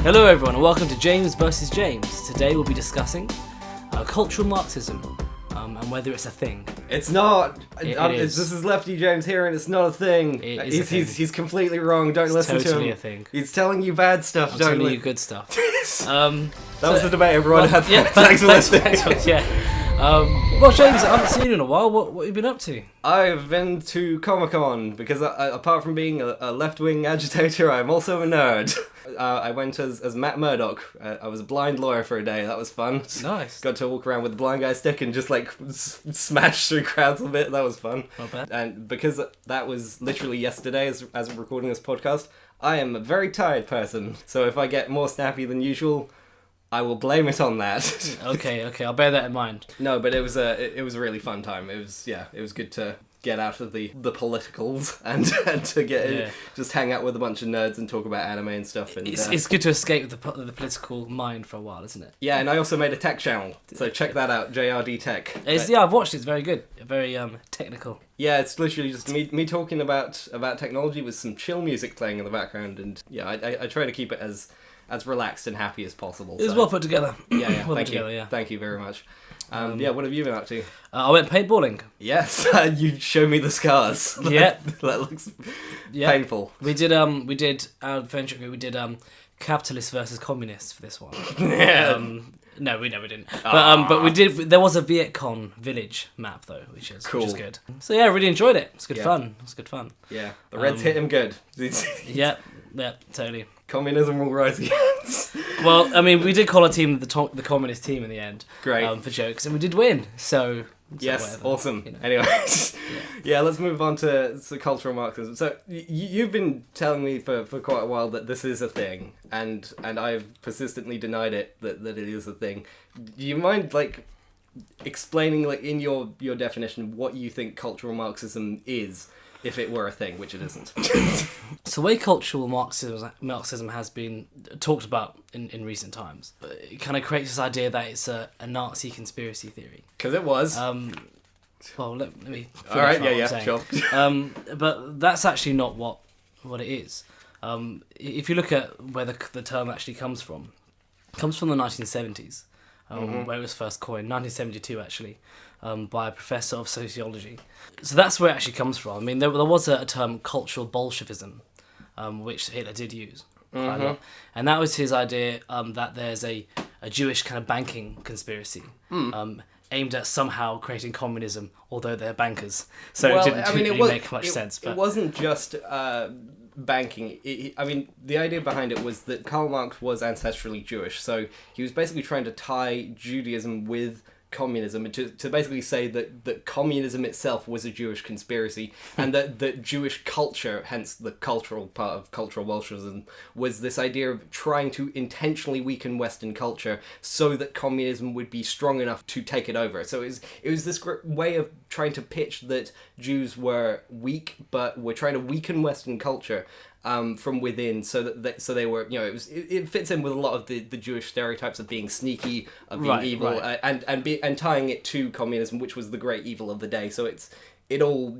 Hello everyone and welcome to James vs. James. Today we'll be discussing cultural Marxism and whether it's a thing. It's not. It This is Lefty James here and it's not a thing. He's completely wrong. Don't listen to him. Totally a thing. He's telling you bad stuff. I'm telling you good stuff. That was the debate everyone had. Yeah, thanks for listening. Well, James, I haven't seen you in a while. What have you been up to? I've been to Comic-Con because apart from being a left-wing agitator, I'm also a nerd. I went as Matt Murdock. I was a blind lawyer for a day. That was fun. Nice. Got to walk around with the blind guy stick and just like smash through crowds a bit. That was fun. Not bad. And because that was literally yesterday as we're recording this podcast, I am a very tired person. So if I get more snappy than usual, I will blame it on that. Okay, I'll bear that in mind. No, but it was a really fun time. It was good to get out of the politicals and to just hang out with a bunch of nerds and talk about anime and stuff. And it's good to escape the political mind for a while, isn't it? Yeah, and I also made a tech channel, so check that out, JRD Tech. I've watched it. It's very good. Very technical. Yeah, it's literally just me talking about technology with some chill music playing in the background, and yeah, I try to keep it as relaxed and happy as possible. It was well put together. Yeah, well thank put you. together, yeah. Thank you very much. What have you been up to? I went paintballing. Yes, you show me the scars. Yeah. That looks painful. We did our adventure group. We did capitalist versus communists for this one. Yeah. No, we never didn't. But we did. There was a Viet Cong village map though, which is good. So yeah, I really enjoyed it. It's good fun. It's good fun. Yeah, the Reds hit him good. Yeah, totally. Communism will rise against. Well, I mean, we did call our team the communist team in the end. Great. For jokes, and we did win. So yes, whatever, awesome. You know. Anyways, yeah, let's move on to cultural Marxism. So you've been telling me for quite a while that this is a thing, and I've persistently denied it that it is a thing. Do you mind explaining in your definition what you think cultural Marxism is? If it were a thing, which it isn't. So the way cultural Marxism has been talked about in recent times, it kind of creates this idea that it's a Nazi conspiracy theory. Because it was. Well, let me finish all right, what yeah, I'm sure. But that's actually not what it is. If you look at where the term actually comes from, it comes from the 1970s, where it was first coined, 1972 actually. By a professor of sociology. So that's where it actually comes from. I mean, there was a term, cultural Bolshevism, which Hitler did use. And that was his idea that there's a Jewish kind of banking conspiracy aimed at somehow creating communism, although they're bankers. So it didn't really make much sense. But it wasn't just banking. The idea behind it was that Karl Marx was ancestrally Jewish, so he was basically trying to tie Judaism with communism, and to basically say that communism itself was a Jewish conspiracy, and that Jewish culture, hence the cultural part of cultural Bolshevism, was this idea of trying to intentionally weaken Western culture so that communism would be strong enough to take it over. So it was this way of trying to pitch that Jews were weak, but were trying to weaken Western culture from within, so they were, it fits in with a lot of the Jewish stereotypes of being sneaky, of being evil, and tying it to communism, which was the great evil of the day. So it all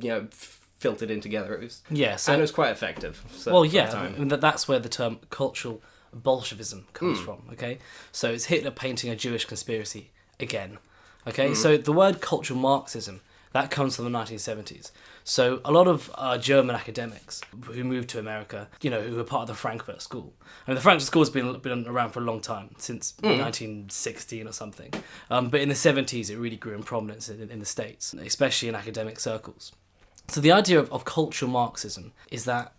filtered in together. And it was quite effective. So that's where the term cultural Bolshevism comes from. Okay, so it's Hitler painting a Jewish conspiracy again. Okay, so the word cultural Marxism, that comes from the 1970s. So a lot of German academics who moved to America, who were part of the Frankfurt School. I mean, the Frankfurt School has been around for a long time, since 1916 or something. But in the 70s, it really grew in prominence in the States, especially in academic circles. So the idea of cultural Marxism is that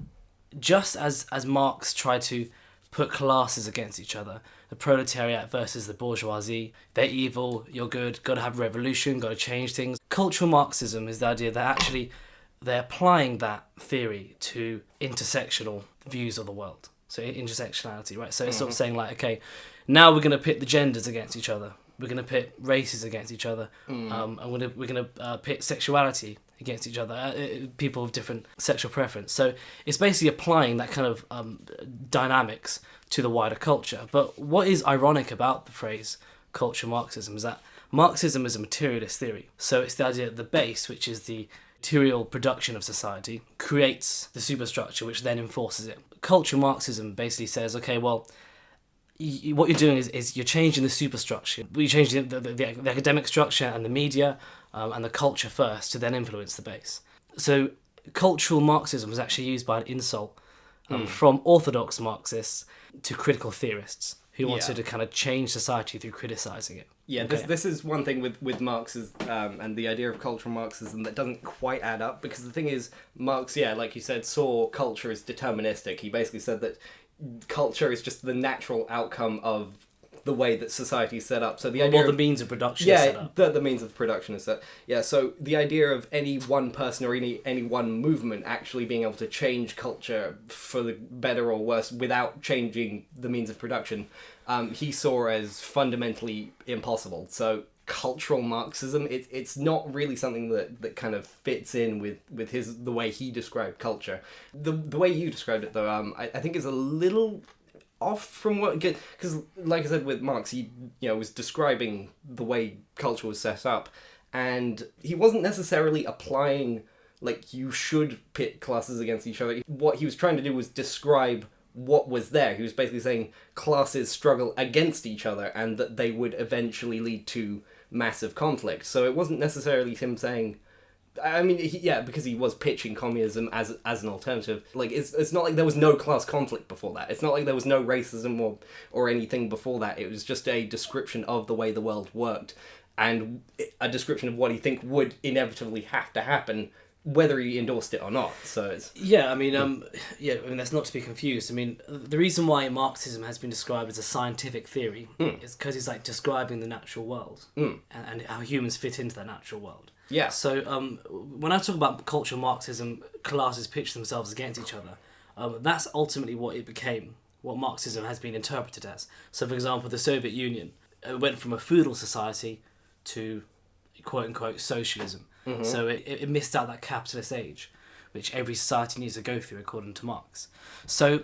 just as Marx tried to put classes against each other, the proletariat versus the bourgeoisie, they're evil, you're good, got to have revolution, got to change things. Cultural Marxism is the idea that actually they're applying that theory to intersectional views of the world. So intersectionality, right? So it's sort of saying okay, now we're going to pit the genders against each other. We're going to pit races against each other. And we're going to pit sexuality against each other, people of different sexual preference. So it's basically applying that kind of dynamics to the wider culture. But what is ironic about the phrase cultural Marxism is that Marxism is a materialist theory. So it's the idea that the base, which is the material production of society, creates the superstructure which then enforces it. Cultural Marxism basically says, okay, well, what you're doing is you're changing the superstructure. You're changing the academic structure and the media and the culture first to then influence the base. So cultural Marxism was actually used by an insult from orthodox Marxists to critical theorists who wanted to kind of change society through criticising it. Yeah, Okay. this is one thing with Marx's and the idea of cultural Marxism that doesn't quite add up, because the thing is, Marx, like you said, saw culture as deterministic. He basically said that culture is just the natural outcome of the way that society is set up. So the idea the means of production is set up. the means of production is set. Yeah, so the idea of any one person or any one movement actually being able to change culture for the better or worse without changing the means of production, he saw as fundamentally impossible. So cultural Marxism, it's not really something that kind of fits in with the way he described culture. The way you described it, though, I think is a little off from what, because like I said with Marx, he was describing the way culture was set up, and he wasn't necessarily applying like you should pit classes against each other. What he was trying to do was describe what was there. He was basically saying classes struggle against each other and that they would eventually lead to massive conflict. So it wasn't necessarily him saying, I mean, because he was pitching communism as an alternative. Like, it's not like there was no class conflict before that. It's not like there was no racism or anything before that. It was just a description of the way the world worked, and a description of what he think would inevitably have to happen, whether he endorsed it or not. So it's... that's not to be confused. I mean, the reason why Marxism has been described as a scientific theory is because it's like describing the natural world and how humans fit into that natural world. Yeah. So when I talk about cultural Marxism, classes pitch themselves against each other. That's ultimately what it became, what Marxism has been interpreted as. So, for example, the Soviet Union went from a feudal society to quote-unquote socialism. Mm-hmm. So it missed out that capitalist age, which every society needs to go through according to Marx. So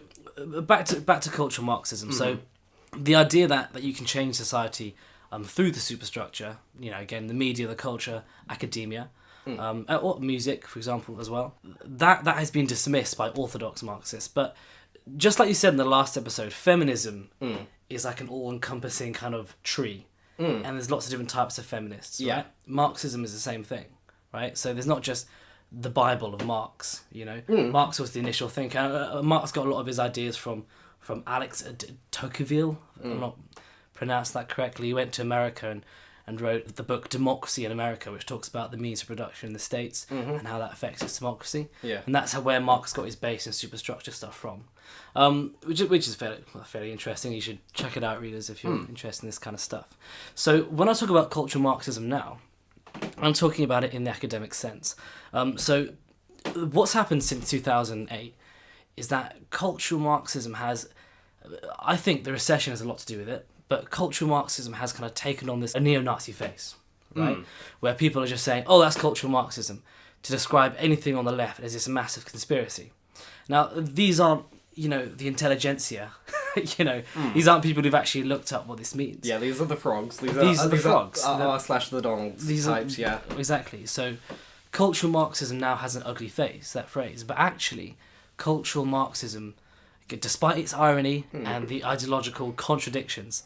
back to cultural Marxism. Mm-hmm. So the idea that you can change society through the superstructure, again, the media, the culture, academia, or music, for example, as well, that has been dismissed by orthodox Marxists. But just like you said in the last episode, feminism is like an all-encompassing kind of tree. And there's lots of different types of feminists, right? Yeah. Marxism is the same thing, right? So there's not just the Bible of Marx, Marx was the initial thinker. Marx got a lot of his ideas from Alex Tocqueville. I'm not pronounced that correctly. He went to America and wrote the book Democracy in America, which talks about the means of production in the States and how that affects its democracy. Yeah. And that's where Marx got his base and superstructure stuff from, which is fairly interesting. You should check it out, readers, if you're interested in this kind of stuff. So when I talk about cultural Marxism now, I'm talking about it in the academic sense. So what's happened since 2008 is that cultural Marxism has, I think the recession has a lot to do with it, but cultural Marxism has kind of taken on this a neo-Nazi face, right? Where people are just saying, oh, that's cultural Marxism, to describe anything on the left as this massive conspiracy. Now, these aren't, the intelligentsia. These aren't people who've actually looked up what this means. Yeah, these are the frogs. These are the frogs. /the Donalds these types, yeah. Exactly. So cultural Marxism now has an ugly face, that phrase. But actually, cultural Marxism, despite its irony and the ideological contradictions,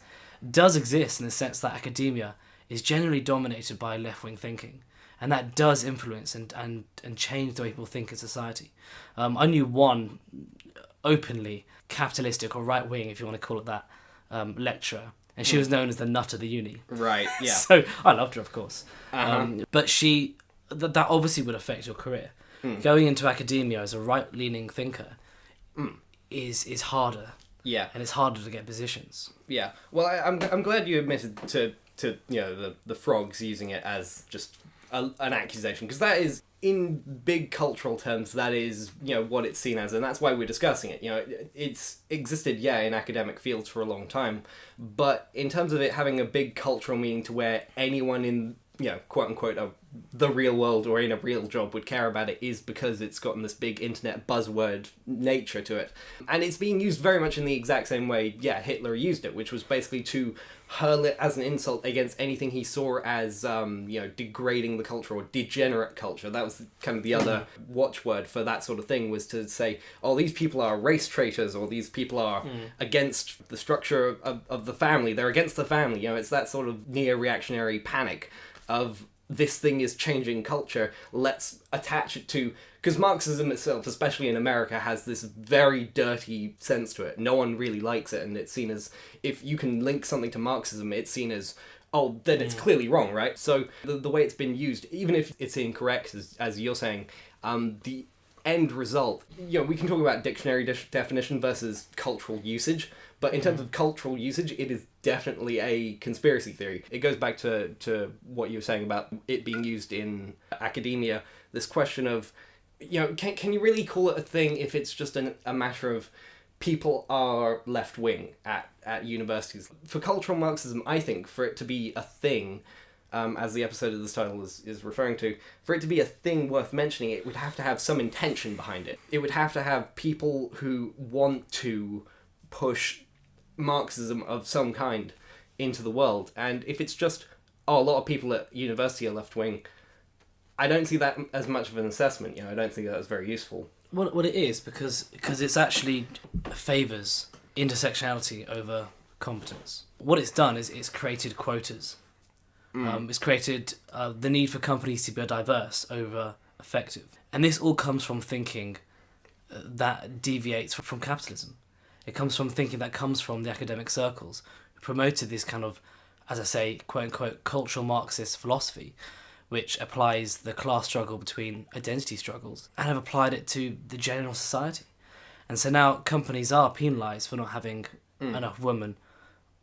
does exist in the sense that academia is generally dominated by left-wing thinking, and that does influence and change the way people think in society. I knew one openly capitalistic or right-wing, if you want to call it that, lecturer, and she was known as the nut of the uni. Right, yeah. So I loved her, of course. But that obviously would affect your career. Going into academia as a right-leaning thinker is harder. Yeah, and it's harder to get positions. Yeah, well, I'm glad you admitted to the frogs using it as just an accusation, because that is, in big cultural terms, that is what it's seen as, and that's why we're discussing it. It's existed, in academic fields for a long time, but in terms of it having a big cultural meaning to where anyone in quote unquote a the real world or in a real job would care about it is because it's gotten this big internet buzzword nature to it. And it's being used very much in the exact same way, Hitler used it, which was basically to hurl it as an insult against anything he saw as, degrading the culture or degenerate culture. That was kind of the other watchword for that sort of thing, was to say, oh, these people are race traitors, or these people are against the structure of the family. They're against the family. It's that sort of neo-reactionary panic of this thing is changing culture. Let's attach it to... Because Marxism itself, especially in America, has this very dirty sense to it. No one really likes it, and it's seen as... If you can link something to Marxism, it's seen as, oh, then it's clearly wrong, right? So the way it's been used, even if it's incorrect, as you're saying, the end result... we can talk about dictionary definition versus cultural usage, but in terms of cultural usage, it is definitely a conspiracy theory. It goes back to what you were saying about it being used in academia. This question of, can you really call it a thing if it's just a matter of people are left-wing at universities? For cultural Marxism, I think, for it to be a thing, as the episode of this title is referring to, for it to be a thing worth mentioning, it would have to have some intention behind it. It would have to have people who want to push Marxism of some kind into the world. And if it's just, a lot of people at university are left-wing, I don't see that as much of an assessment. I don't think that was very useful. Well, it is, because it's actually favours intersectionality over competence. What it's done is it's created quotas. It's created the need for companies to be diverse over effective. And this all comes from thinking that deviates from capitalism. It comes from thinking that comes from the academic circles who promoted this kind of, as I say, quote-unquote, cultural Marxist philosophy, which applies the class struggle between identity struggles, and have applied it to the general society. And so now companies are penalised for not having enough women,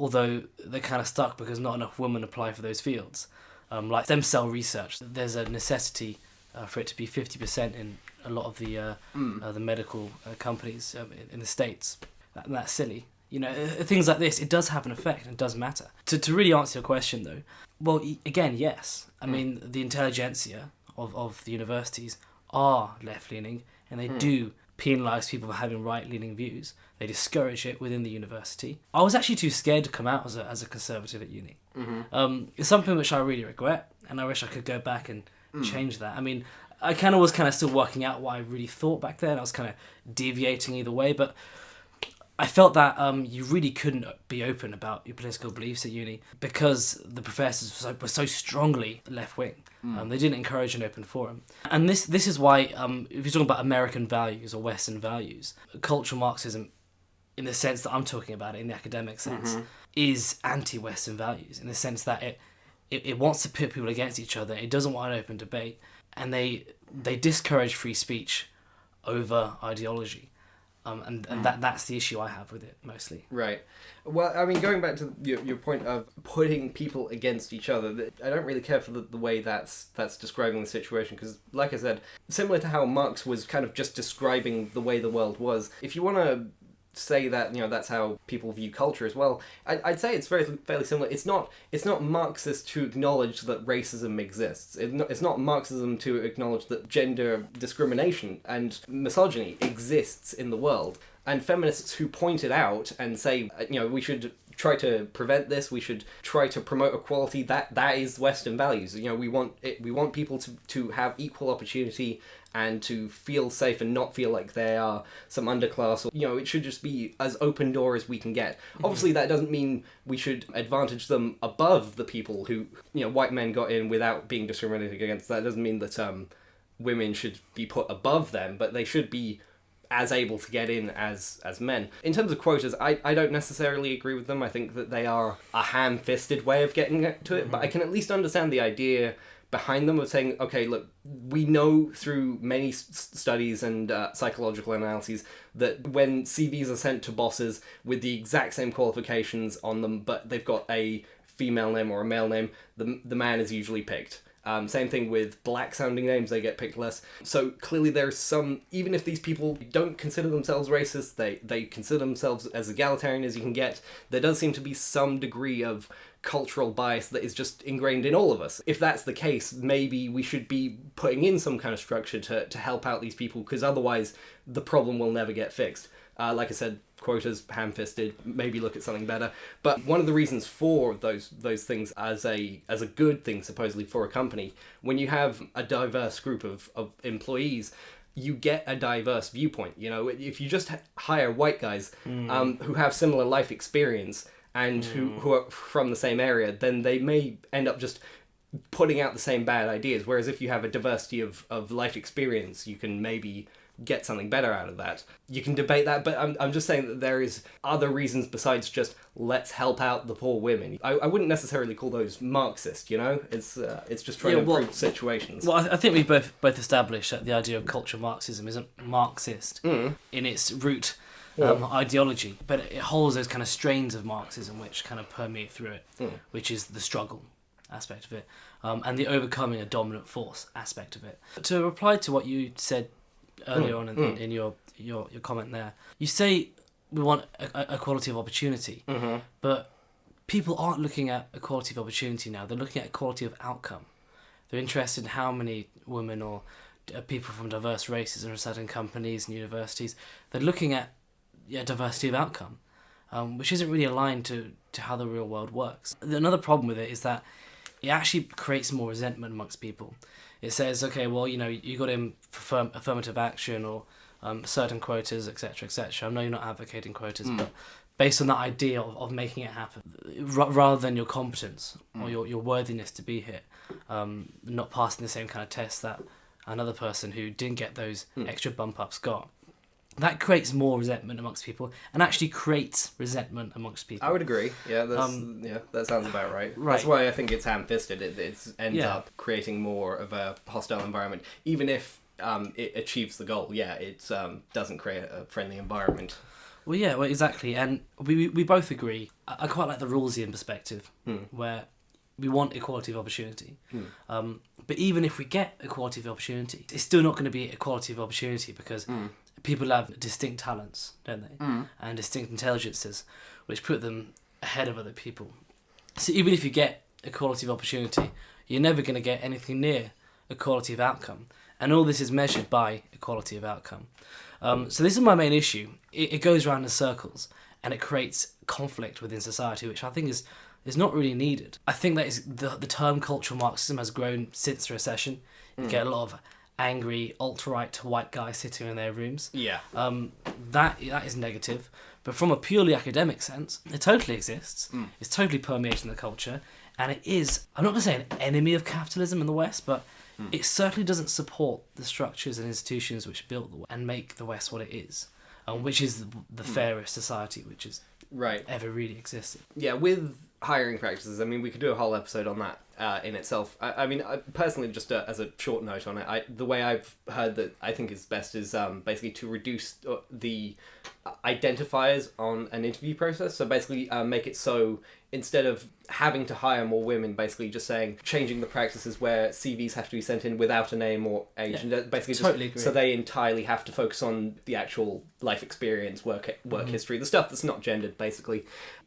although they're kind of stuck because not enough women apply for those fields. Like stem cell research, there's a necessity for it to be 50% in a lot of the medical companies in the States. That's silly. Things like this, it does have an effect and it does matter. To really answer your question, though, well, again, yes. I mean, the intelligentsia of the universities are left-leaning, and they do penalise people for having right-leaning views. They discourage it within the university. I was actually too scared to come out as a conservative at uni. It's something which I really regret, and I wish I could go back and change that. I mean, I was still working out what I really thought back then. I was kind of deviating either way, but I felt that you really couldn't be open about your political beliefs at uni because the professors were so strongly left-wing. They didn't encourage an open forum. And this is why, if you're talking about American values or Western values, cultural Marxism, in the sense that I'm talking about it, in the academic sense, is anti-Western values, in the sense that it wants to pit people against each other. It doesn't want an open debate. And they discourage free speech over ideology. And that's the issue I have with it, mostly. Right. Well, I mean, going back to your point of putting people against each other, I don't really care for the way that's describing the situation, because, like I said, similar to how Marx was kind of just describing the way the world was, if you want to say that, that's how people view culture as well, I'd say it's fairly similar. It's not Marxist to acknowledge that racism exists. It's not Marxism to acknowledge that gender discrimination and misogyny exists in the world. And feminists who point it out and say, we should try to prevent this, we should try to promote equality, that is Western values. We want people to have equal opportunity and to feel safe and not feel like they are some underclass. It should just be as open door as we can get. Obviously, that doesn't mean we should advantage them above the people who, white men got in without being discriminated against. That doesn't mean that women should be put above them, but they should be as able to get in as men. In terms of quotas, I don't necessarily agree with them. I think that they are a ham-fisted way of getting to it, but I can at least understand the idea behind them of saying, okay, look, we know through many studies and psychological analyses that when CVs are sent to bosses with the exact same qualifications on them, but they've got a female name or a male name, the man is usually picked. Same thing with black-sounding names, they get picked less. So clearly there's some, even if these people don't consider themselves racist, they consider themselves as egalitarian as you can get, there does seem to be some degree of cultural bias that is just ingrained in all of us. If that's the case, maybe we should be putting in some kind of structure to help out these people, because otherwise the problem will never get fixed. Like I said, quotas, ham-fisted, maybe look at something better. But one of the reasons for those things as a good thing, supposedly, for a company, when you have a diverse group of employees, you get a diverse viewpoint. You know, if you just hire white guys who have similar life experience and who are from the same area, then they may end up just putting out the same bad ideas. Whereas if you have a diversity of life experience, you can maybe get something better out of that. You can debate that, but I'm just saying that there is other reasons besides just let's help out the poor women. I wouldn't necessarily call those Marxist, you know? It's just trying to improve situations. Well, I think we both established that the idea of cultural Marxism isn't Marxist in its root ideology, but it holds those kind of strains of Marxism which kind of permeate through it, which is the struggle aspect of it, and the overcoming a dominant force aspect of it. To reply to what you said earlier on in your comment there, you say we want equality of opportunity, but people aren't looking at equality of opportunity now. They're looking at equality of outcome. They're interested in how many women or people from diverse races are in certain companies and universities. They're looking at diversity of outcome, which isn't really aligned to how the real world works. Another problem with it is that it actually creates more resentment amongst people. It says, okay, well, you know, you got in for affirmative action or certain quotas, etc., etc. I know you're not advocating quotas, but based on that idea of making it happen, rather than your competence or your worthiness to be here, not passing the same kind of test that another person who didn't get those extra bump ups got. That creates more resentment amongst people, and actually creates resentment amongst people. I would agree. Yeah, that sounds about right. That's why I think it's ham-fisted. It ends up creating more of a hostile environment, even if it achieves the goal. Yeah, it doesn't create a friendly environment. Well, yeah, well, exactly, and we both agree. I quite like the Rawlsian perspective, where we want equality of opportunity. But even if we get equality of opportunity, it's still not going to be equality of opportunity because people have distinct talents, don't they? And distinct intelligences, which put them ahead of other people. So even if you get equality of opportunity, you're never going to get anything near equality of outcome. And all this is measured by equality of outcome. So this is my main issue. It goes around in circles, and it creates conflict within society, which I think is not really needed. I think that is the term cultural Marxism has grown since the recession. You get a lot of angry alt-right white guys sitting in their rooms. Yeah. That is negative. But from a purely academic sense, it totally exists. It's totally permeating the culture. And it is, I'm not going to say an enemy of capitalism in the West, but it certainly doesn't support the structures and institutions which built the West and make the West what it is, which is the fairest society which has ever really existed. Yeah, with hiring practices, I mean, we could do a whole episode on that in itself. I mean, personally, just as a short note on it, the way I've heard that I think is best is basically to reduce the identifiers on an interview process. So basically make it so instead of having to hire more women, basically just changing the practices where CVs have to be sent in without a name or age, and basically totally agree. So they entirely have to focus on the actual life experience, work history, the stuff that's not gendered, basically.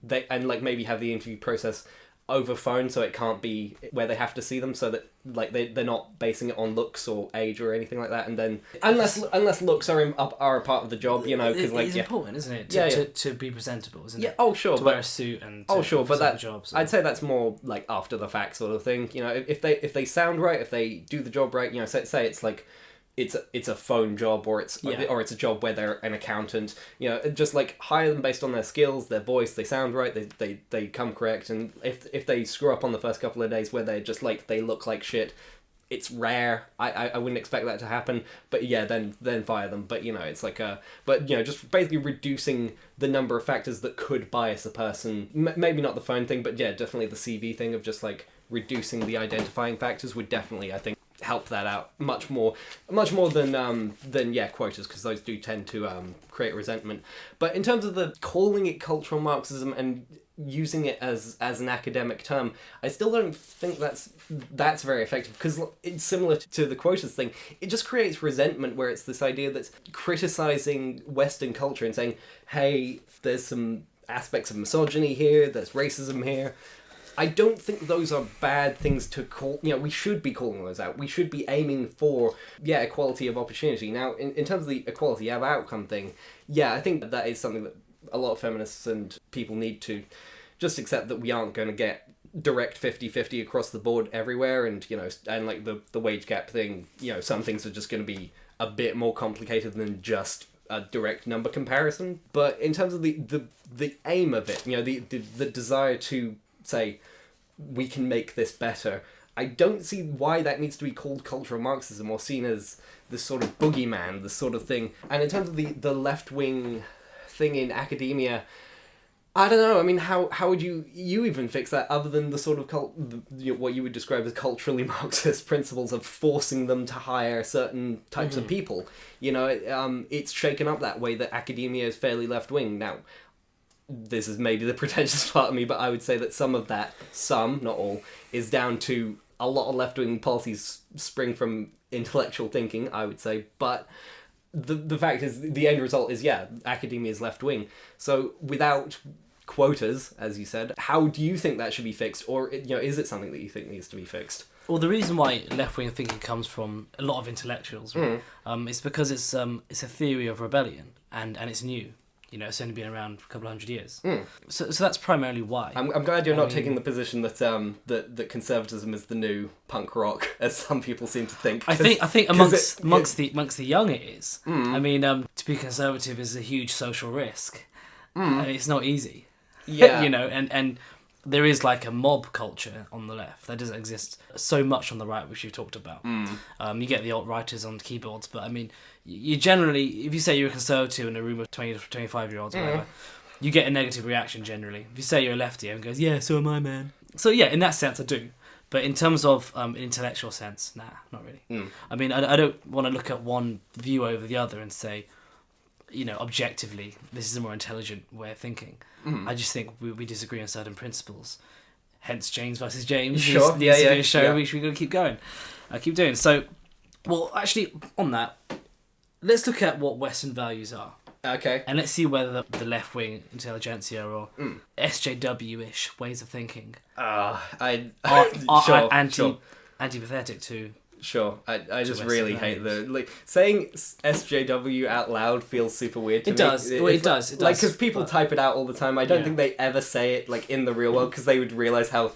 And maybe have the interview process over phone, so it can't be where they have to see them, so that they're not basing it on looks or age or anything like that. And then unless looks are a part of the job, you know, because it's important, isn't it? To be presentable, isn't it? Yeah. Oh, sure. To wear a suit and but that jobs. I'd say that's more like after the fact sort of thing. You know, if they sound right, if they do the job right, you know, say it's like it's a phone job or it's a job where they're an accountant, you know, just hire them based on their skills, their voice, they sound right, they come correct. And if they screw up on the first couple of days where they're just they look like shit, it's rare. I wouldn't expect that to happen, but yeah, then fire them. But you know, it's but you know, just basically reducing the number of factors that could bias a person. Maybe not the phone thing, but yeah, definitely the CV thing of just reducing the identifying factors would definitely, I think, help that out much more than quotas, because those do tend to create resentment. But in terms of the calling it cultural Marxism and using it as an academic term, I still don't think that's very effective, because it's similar to the quotas thing. It just creates resentment, where it's this idea that's criticizing Western culture and saying, hey, there's some aspects of misogyny here, there's racism here. I don't think those are bad things to call. We should be calling those out. We should be aiming for, equality of opportunity. Now, in terms of the equality of outcome thing, I think that is something that a lot of feminists and people need to just accept, that we aren't going to get direct 50-50 across the board everywhere, and like the wage gap thing, some things are just going to be a bit more complicated than just a direct number comparison. But in terms of the aim of it, the desire to say we can make this better, I don't see why that needs to be called cultural Marxism or seen as this sort of boogeyman, this sort of thing. And in terms of the left-wing thing in academia, I don't know. I mean, how would you even fix that, other than the sort of what you would describe as culturally Marxist principles of forcing them to hire certain types of people? It's shaken up that way, that academia is fairly left-wing. Now, this is maybe the pretentious part of me, but I would say that some of that, not all, is down to a lot of left-wing policies spring from intellectual thinking, I would say. But the fact is, the end result is, academia is left-wing. So without quotas, as you said, how do you think that should be fixed? Or, is it something that you think needs to be fixed? Well, the reason why left-wing thinking comes from a lot of intellectuals, right? Is because it's a theory of rebellion, and it's new. It's only been around for a couple of hundred years. So that's primarily why. I'm glad you're not taking the position that that conservatism is the new punk rock, as some people seem to think. I think amongst the young it is. I mean, to be conservative is a huge social risk, and it's not easy. Yeah, and there is like a mob culture on the left that doesn't exist so much on the right, which you've talked about. You get the alt-righters on keyboards, but I mean, you generally, if you say you're a conservative in a room of 20 to 25-year-olds or whatever, you get a negative reaction generally. If you say you're a lefty, everyone goes, yeah, so am I, man. So yeah, in that sense I do. But in terms of intellectual sense, nah, not really. I mean, I don't want to look at one view over the other and say, objectively, this is a more intelligent way of thinking. I just think we disagree on certain principles. Hence, James versus James. Sure. Needs to be a show which we're going to keep going. Keep doing. So, well, actually, on that, let's look at what Western values are. Okay. And let's see whether the left-wing intelligentsia or SJW-ish ways of thinking are sure. antipathetic to... Sure, I just really hate saying SJW out loud feels super weird to me. It does. Like, because people type it out all the time. I don't think they ever say it like in the real world, because they would realise how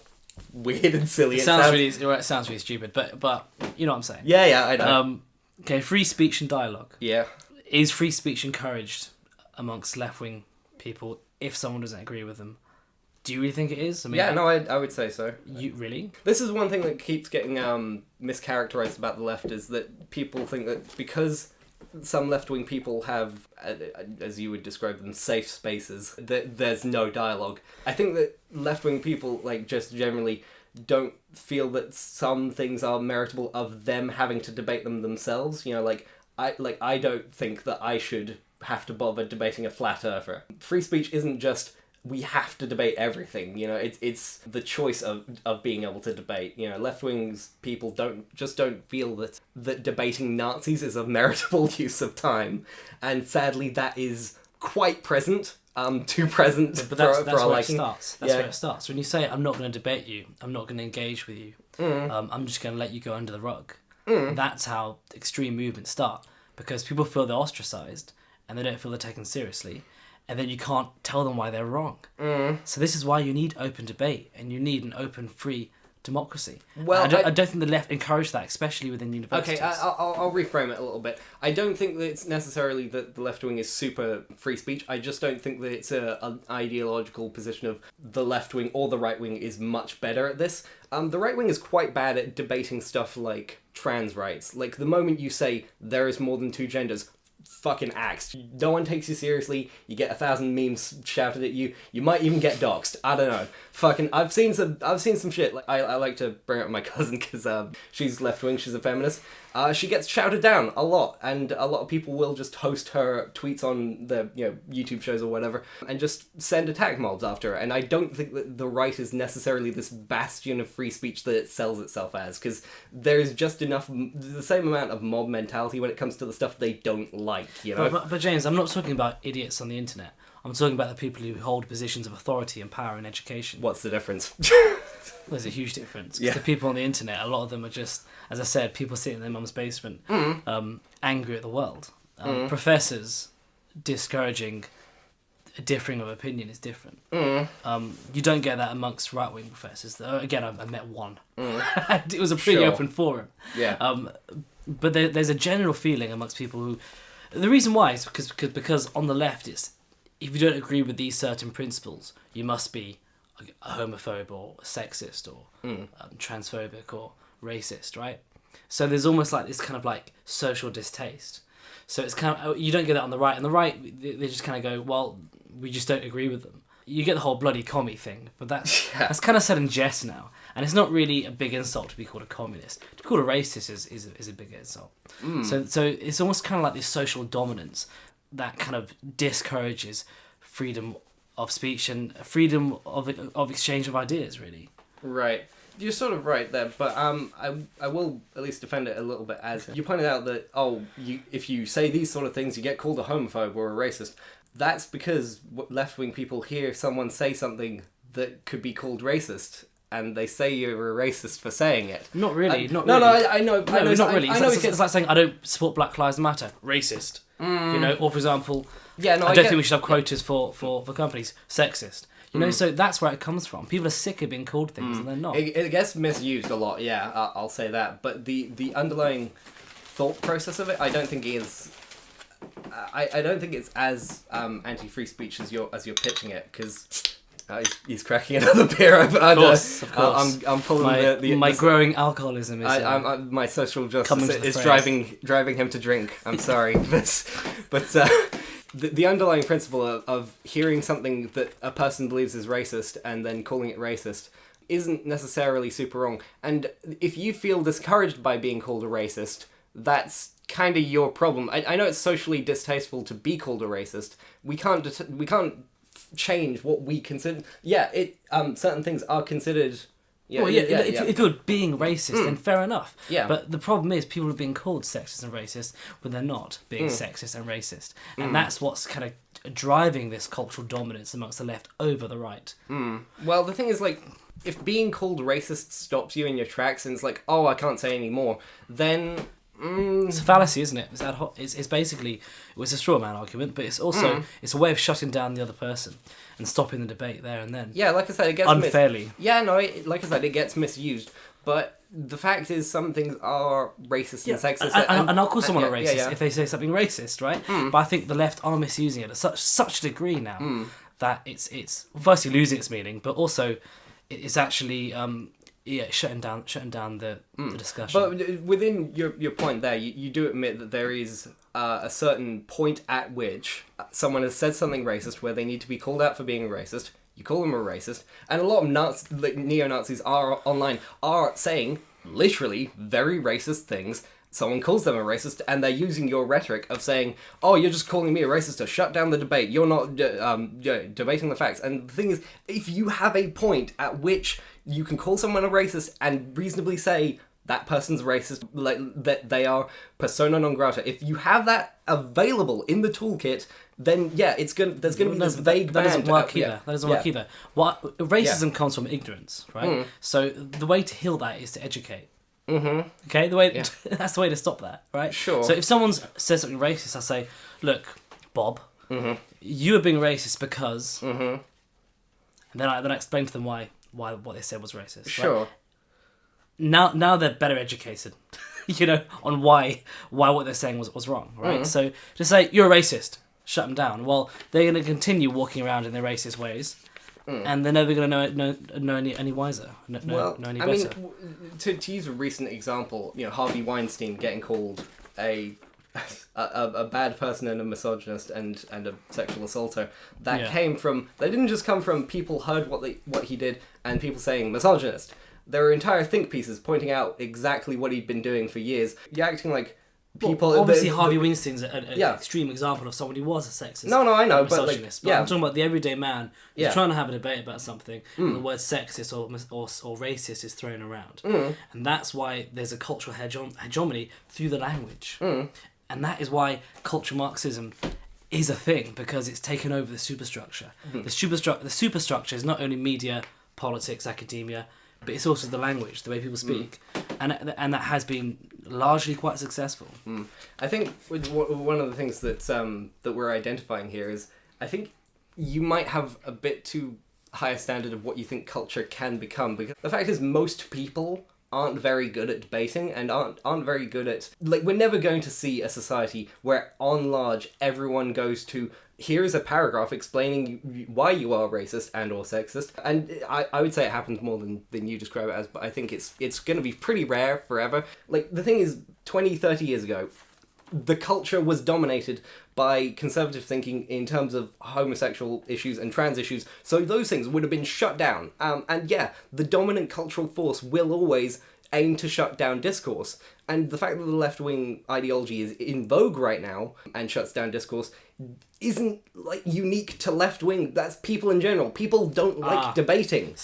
weird and silly it sounds. It sounds really stupid, but you know what I'm saying. Yeah, I know. Okay, free speech and dialogue. Yeah. Is free speech encouraged amongst left-wing people if someone doesn't agree with them? Do you really think it is? I mean, I would say so. You really? This is one thing that keeps getting mischaracterized about the left, is that people think that because some left-wing people have, as you would describe them, safe spaces, that there's no dialogue. I think that left-wing people, just generally don't feel that some things are meritable of them having to debate them themselves. I don't think that I should have to bother debating a flat earther. Free speech isn't just, we have to debate everything. It's the choice of being able to debate. Left-wing people don't feel that debating Nazis is a meritable use of time, and sadly that is quite present. Too present. But that's where it starts. That's where it starts. When you say, I'm not going to debate you, I'm not going to engage with you, I'm just going to let you go under the rug. That's how extreme movements start, because people feel they're ostracised and they don't feel they're taken seriously, and then you can't tell them why they're wrong. So this is why you need open debate, and you need an open, free democracy. Well, I don't think the left encourage that, especially within universities. Okay, I'll reframe it a little bit. I don't think that it's necessarily that the left wing is super free speech. I just don't think that it's an ideological position of the left wing or the right wing is much better at this. The right wing is quite bad at debating stuff like trans rights. Like, the moment you say there is more than two genders, fucking axed. No one takes you seriously. You get 1,000 memes shouted at you. You might even get doxxed. I don't know. Fucking, I've seen some shit. Like, I like to bring up my cousin because she's left wing. She's a feminist. She gets shouted down a lot, and a lot of people will just host her tweets on their YouTube shows or whatever, and just send attack mobs after her. And I don't think that the right is necessarily this bastion of free speech that it sells itself as, because there's just the same amount of mob mentality when it comes to the stuff they don't like. But James, I'm not talking about idiots on the internet. I'm talking about the people who hold positions of authority and power in education. What's the difference? There's a huge difference. 'Cause Yeah. the people on the internet, a lot of them are just, as I said, people sitting in their mum's basement, angry at the world. Professors discouraging a differing of opinion is different. You don't get that amongst right-wing professors. Again, I met one. It was a pretty Sure. open forum. Yeah. But there's a general feeling amongst people who... The reason why is because on the left, it's if you don't agree with these certain principles, you must be a homophobe or sexist or transphobic or racist, right? So there's almost like this kind of like social distaste. So it's kind of, you don't get that on the right. On the right, they just kind of go, well, we just don't agree with them. You get the whole bloody commie thing, but that's kind of said in jest now. And it's not really a big insult to be called a communist. To be called a racist is a big insult. So it's almost kind of like this social dominance that kind of discourages freedom of speech and freedom of exchange of ideas, really. Right. You're sort of right there, but I will at least defend it a little bit as you pointed out that, if you say these sort of things, you get called a homophobe or a racist. That's because left-wing people hear someone say something that could be called racist, and they say you're a racist for saying it. Not really. No, I really. know. No, it's not really. I know It's like saying, I don't support Black Lives Matter. Racist. You know, or for example, Yeah, no, I don't think we should have quotas for companies. Sexist. You know, so that's where it comes from. People are sick of being called things, and they're not. It gets misused a lot, yeah, I'll say that. But the underlying thought process of it, I don't think is... I don't think it's as anti-free speech as you're pitching it, because... he's cracking another beer. Of course. I'm pulling my growing alcoholism is... my social coming justice to the is phrase. driving him to drink. I'm sorry, but the underlying principle of hearing something that a person believes is racist and then calling it racist isn't necessarily super wrong. And if you feel discouraged by being called a racist, that's kind of your problem. I know it's socially distasteful to be called a racist. We can't change what we consider. Yeah, certain things are considered. Yeah, if you're being racist, then fair enough. Yeah. But the problem is people are being called sexist and racist when they're not being sexist and racist. And that's what's kind of driving this cultural dominance amongst the left over the right. Well, the thing is, like, if being called racist stops you in your tracks and it's like, oh, I can't say any more, then... It's a fallacy, isn't it? It's ad hoc. It's basically, it was a straw man argument, but it's also it's a way of shutting down the other person and stopping the debate there and then. Yeah, like I said, it gets unfairly. Like I said, it gets misused. But the fact is, some things are racist and sexist. And I'll call someone a racist if they say something racist, right? But I think the left are misusing it at such a degree now that it's firstly losing its meaning, but also it's actually shutting down the discussion. But within your point there, you do admit that there is a certain point at which someone has said something racist where they need to be called out for being a racist. You call them a racist, and a lot of neo-Nazis online are saying literally very racist things. Someone calls them a racist, and they're using your rhetoric of saying, "Oh, you're just calling me a racist to shut down the debate. You're not debating the facts." And the thing is, if you have a point at which you can call someone a racist and reasonably say that person's racist, like that they are persona non grata, if you have that available in the toolkit, then yeah, there's gonna be this vague that doesn't band. work either. That doesn't work either. Racism comes from ignorance, right? So the way to heal that is to educate. Okay, that's the way to stop that, right? Sure. So if someone says something racist, I say, "Look, Bob, you are being racist because," and then I explain to them why what they said was racist. Sure. Right? Now they're better educated, you know, on why what they're saying was wrong, right? So to say you're a racist, shut them down. Well, they're going to continue walking around in their racist ways. And they're never going to know any wiser, know any better. I mean, to use a recent example, Harvey Weinstein getting called a bad person and a misogynist and a sexual assaulter, that didn't just come from people heard what he did and people saying misogynist. There were entire think pieces pointing out exactly what he'd been doing for years. You're acting like people... Well, obviously, Harvey Weinstein's an extreme example of someone who was a sexist. No, I know, but misogynist. But I'm talking about the everyday man who's trying to have a debate about something, and the word sexist or racist is thrown around. And that's why there's a cultural hegemony through the language. And that is why cultural Marxism is a thing because it's taken over the superstructure. The superstructure is not only media, politics, academia, but it's also the language, the way people speak, and that has been largely quite successful. I think one of the things that that we're identifying here is, I think you might have a bit too high a standard of what you think culture can become, because the fact is most people aren't very good at debating and aren't very good at, like, we're never going to see a society where on large everyone goes to, here's a paragraph explaining why you are racist and or sexist. And I would say it happens more than you describe it as, but I think it's going to be pretty rare forever. Like, the thing is, 20, 30 years ago, the culture was dominated by conservative thinking in terms of homosexual issues and trans issues, so those things would have been shut down. And yeah, the dominant cultural force will always aim to shut down discourse. And the fact that the left-wing ideology is in vogue right now and shuts down discourse isn't, like, unique to left-wing. That's people in general. People don't like debating.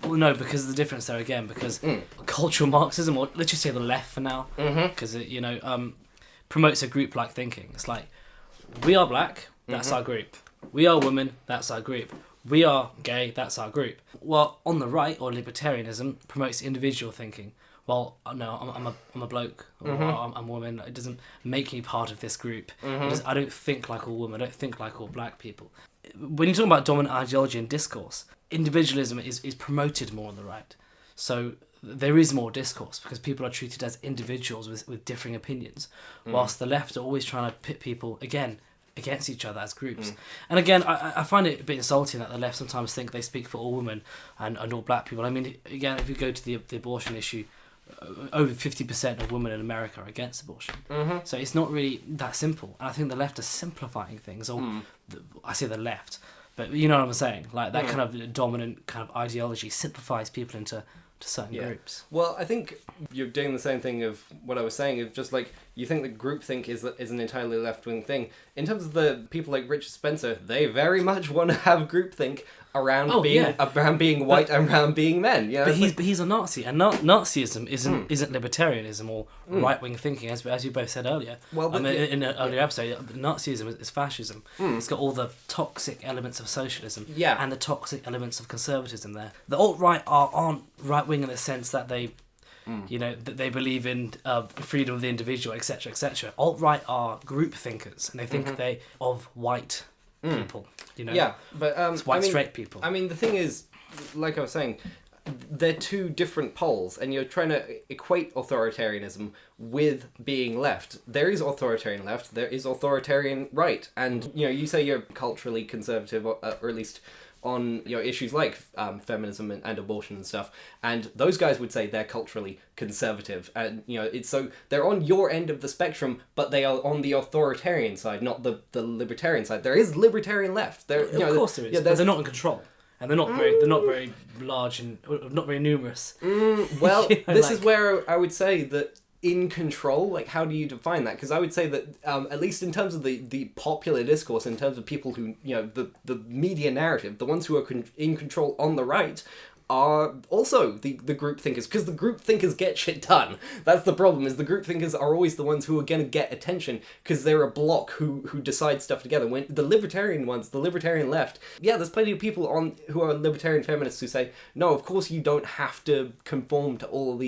Well, no, because of the difference there again, because cultural Marxism, or let's just say the left for now, because it, promotes a group-like thinking. It's like, we are black, that's our group. We are women, that's our group. We are gay, that's our group. Well, on the right, or libertarianism, promotes individual thinking. Well, no, I'm a bloke, or I'm a woman. It doesn't make me part of this group. I don't think like all women. I don't think like all black people. When you're talking about dominant ideology and discourse, individualism is promoted more on the right. So there is more discourse because people are treated as individuals with differing opinions, whilst the left are always trying to pit people, again, against each other as groups. And again, I find it a bit insulting that the left sometimes think they speak for all women and all black people. I mean, again, if you go to the abortion issue, over 50% of women in America are against abortion. So it's not really that simple. And I think the left are simplifying things, or I say the left, but you know what I'm saying? Like that kind of dominant kind of ideology simplifies people into certain groups. Well, I think you're doing the same thing of what I was saying, of just like, you think that groupthink is an entirely left-wing thing. In terms of the people like Richard Spencer, they very much want to have groupthink around being white and around being men. You know, but he's a Nazi, and Nazism isn't libertarianism or right-wing thinking, as you both said earlier. Well, in an earlier episode, Nazism is fascism. It's got all the toxic elements of socialism and the toxic elements of conservatism there. The alt-right aren't right-wing in the sense that they that they believe in freedom of the individual, etc., etc. Alt-right are group thinkers, and they think of white people. Yeah, but it's white straight people. I mean, the thing is, like I was saying, they're two different poles, and you're trying to equate authoritarianism with being left. There is authoritarian left, there is authoritarian right, and you say you're culturally conservative, or at least on issues like feminism and abortion and stuff, and those guys would say they're culturally conservative, and it's so they're on your end of the spectrum, but they are on the authoritarian side, not the libertarian side. There is libertarian left. There, of course there is, but they're not in control. And they're not very large and not very numerous. Well, this is where I would say that in control, like, how do you define that? Because I would say that at least in terms of the popular discourse, in terms of people who the media narrative, the ones who are in control on the right are also the group thinkers, because the group thinkers get shit done. That's the problem, is the group thinkers are always the ones who are going to get attention because they're a block who decide stuff together. When the libertarian ones, the libertarian left, there's plenty of people who are libertarian feminists who say, no, of course you don't have to conform to all of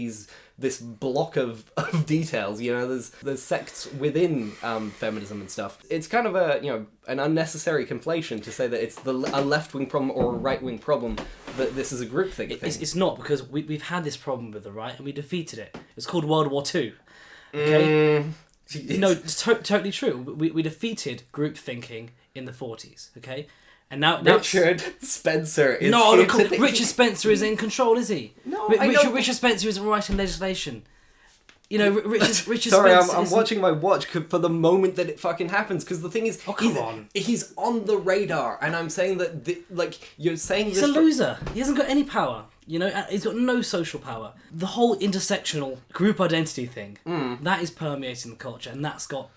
this block of details. There's sects within feminism and stuff. It's kind of an unnecessary conflation to say that it's a left-wing problem or a right-wing problem, that this is a groupthink thing. It's not, because we've had this problem with the right and we defeated it. It's called World War II. Okay? No, it's totally true. We defeated group thinking in the 40s, okay? And now Richard Spencer is Richard Spencer is in control, is he? No, Richard Spencer isn't writing legislation. Richard Sorry, Spencer I'm watching my watch for the moment that it fucking happens, because the thing is, he's on the radar, and I'm saying that, you're saying he's a loser. He hasn't got any power. He's got no social power. The whole intersectional group identity thing, that is permeating the culture, and that's got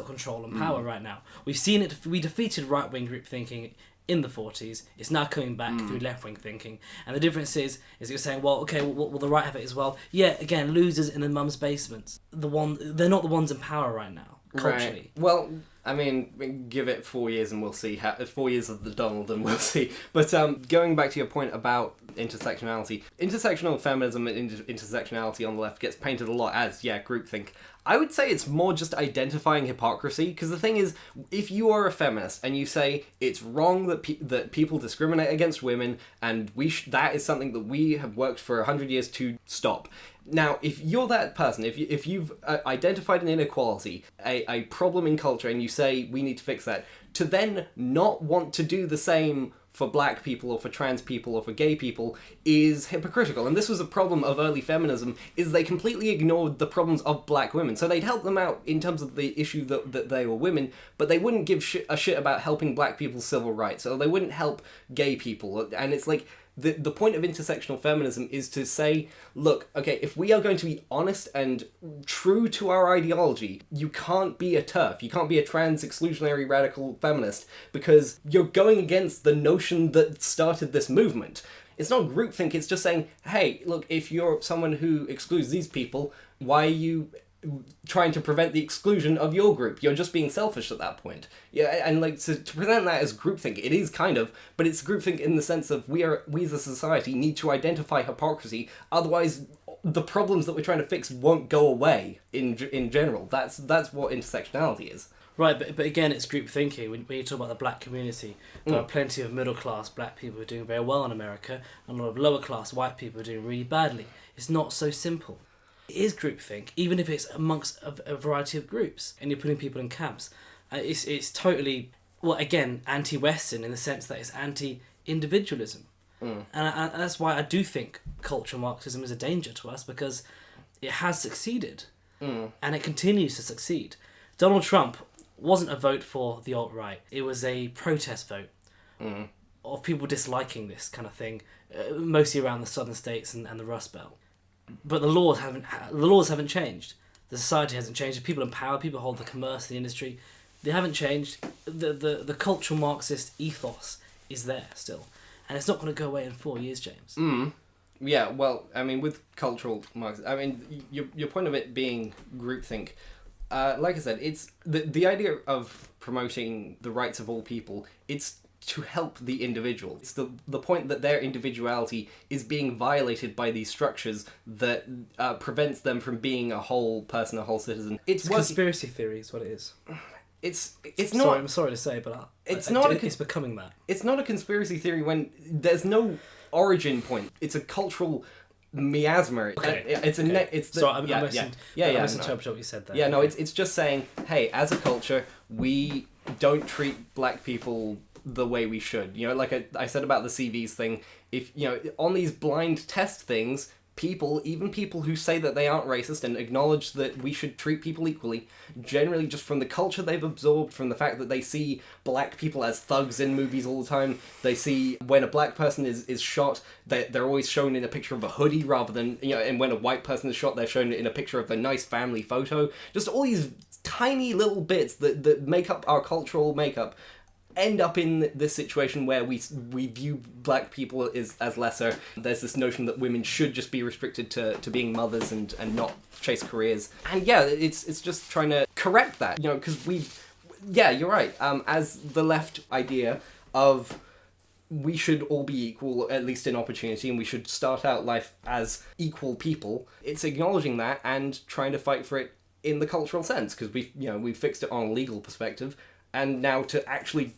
control and power right now. We've seen it. We defeated right-wing group thinking in the 40s. It's now coming back through left-wing thinking, and the difference is you're saying, well, okay, will the right have it as well? Yeah, again, losers in the mum's basements. They're not the ones in power right now, culturally. Right. Well, I mean, give it 4 years and we'll see. 4 years of the Donald and we'll see. But going back to your point about intersectionality, intersectional feminism and intersectionality on the left gets painted a lot as, groupthink. I would say it's more just identifying hypocrisy, because the thing is, if you are a feminist and you say it's wrong that people discriminate against women, and that is something that we have worked for 100 years to stop. Now, if you're that person, if you've identified an inequality, a problem in culture, and you say we need to fix that, to then not want to do the same for black people or for trans people or for gay people is hypocritical. And this was a problem of early feminism, is they completely ignored the problems of black women. So they'd help them out in terms of the issue that they were women, but they wouldn't give a shit about helping black people's civil rights, or they wouldn't help gay people. And it's like, the point of intersectional feminism is to say, look, okay, if we are going to be honest and true to our ideology, you can't be a TERF, you can't be a trans exclusionary radical feminist, because you're going against the notion that started this movement. It's not groupthink, it's just saying, hey, look, if you're someone who excludes these people, why are you trying to prevent the exclusion of your group? You're just being selfish at that point. Yeah, and like to present that as groupthink, it is kind of, but it's groupthink in the sense of we as a society need to identify hypocrisy, otherwise the problems that we're trying to fix won't go away in general. That's what intersectionality is. Right, but again, it's group thinking. When you talk about the black community, there are plenty of middle-class black people who are doing very well in America, and a lot of lower-class white people who are doing really badly. It's not so simple. It is groupthink, even if it's amongst a variety of groups, and you're putting people in camps. It's totally, well, again, anti-Western in the sense that it's anti-individualism. And that's why I do think cultural Marxism is a danger to us, because it has succeeded, and it continues to succeed. Donald Trump wasn't a vote for the alt-right. It was a protest vote of people disliking this kind of thing, mostly around the southern states and the Rust Belt. But the laws haven't changed. The society hasn't changed. The people in power, people hold the commerce, the industry, they haven't changed. The cultural Marxist ethos is there still, and it's not going to go away in 4 years, James. Yeah, well, I mean, with cultural Marxism, I mean, your point of it being groupthink, like I said, it's the idea of promoting the rights of all people. It's to help the individual. It's the point that their individuality is being violated by these structures that prevents them from being a whole person, a whole citizen. It's conspiracy theory is what it is. It's not. not. I'm sorry to say, but it's becoming that. It's not a conspiracy theory when there's no origin point. It's a cultural miasma. Okay. It's the. So I misinterpreted what you said there. Yeah, no, it's just saying, hey, as a culture, we don't treat black people the way we should. You know, like I said about the CVs thing, if, you know, on these blind test things, even people who say that they aren't racist and acknowledge that we should treat people equally, generally just from the culture they've absorbed, from the fact that they see black people as thugs in movies all the time, they see when a black person is shot, they're always shown in a picture of a hoodie rather than, you know, and when a white person is shot, they're shown in a picture of a nice family photo. Just all these tiny little bits that make up our cultural makeup end up in this situation where we view black people as lesser. There's this notion that women should just be restricted to being mothers and not chase careers. And yeah, it's just trying to correct that, you know, because you're right. As the left idea of we should all be equal, at least in opportunity, and we should start out life as equal people, it's acknowledging that and trying to fight for it in the cultural sense, because we've fixed it on a legal perspective, and now to actually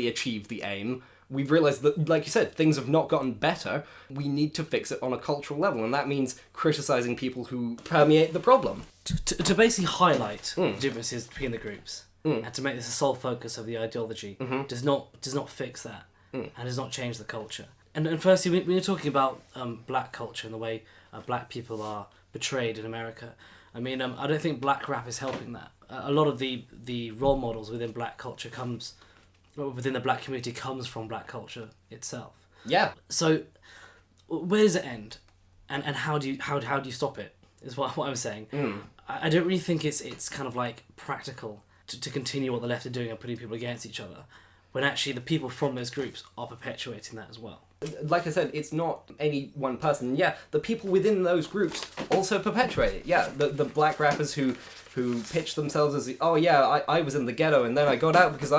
achieve the aim, we've realised that, like you said, things have not gotten better. We need to fix it on a cultural level, and that means criticising people who permeate the problem. To basically highlight the differences between the groups, and to make this a sole focus of the ideology, does not fix that, and does not change the culture. And firstly, when you're talking about black culture and the way black people are portrayed in America, I mean, I don't think black rap is helping that. A lot of the role models within black culture within the black community comes from black culture itself. Yeah. So where does it end, and how do you stop it? Is what I'm saying. I don't really think it's kind of like practical to continue what the left are doing and putting people against each other, when actually the people from those groups are perpetuating that as well. Like I said, it's not any one person. Yeah, the people within those groups also perpetuate it. Yeah, the black rappers who who pitch themselves as, oh yeah, I was in the ghetto and then I got out because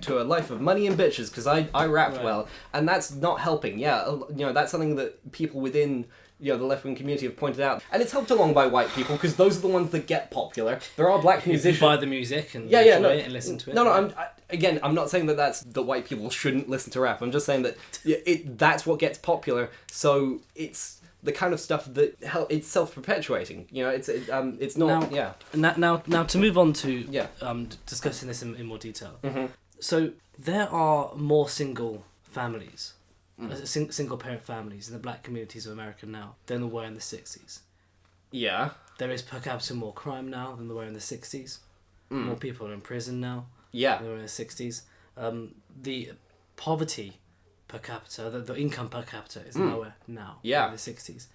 to a life of money and bitches because I rapped well, and that's not helping. Yeah, that's something that people within the left-wing community have pointed out, and it's helped along by white people because those are the ones that get popular. There are black musicians buy the music and enjoy it and listen to it. I'm not saying that white people shouldn't listen to rap. I'm just saying that that's what gets popular. So it's the kind of stuff that it's self-perpetuating. It's not. Now to move on to discussing this in more detail. Mm-hmm. So there are more single families. Single parent families in the black communities of America now than there were in the 60s. Yeah. There is per capita more crime now than there were in the 60s. More people are in prison now than there were in the 60s. The poverty per capita, the income per capita is lower now than in the 60s.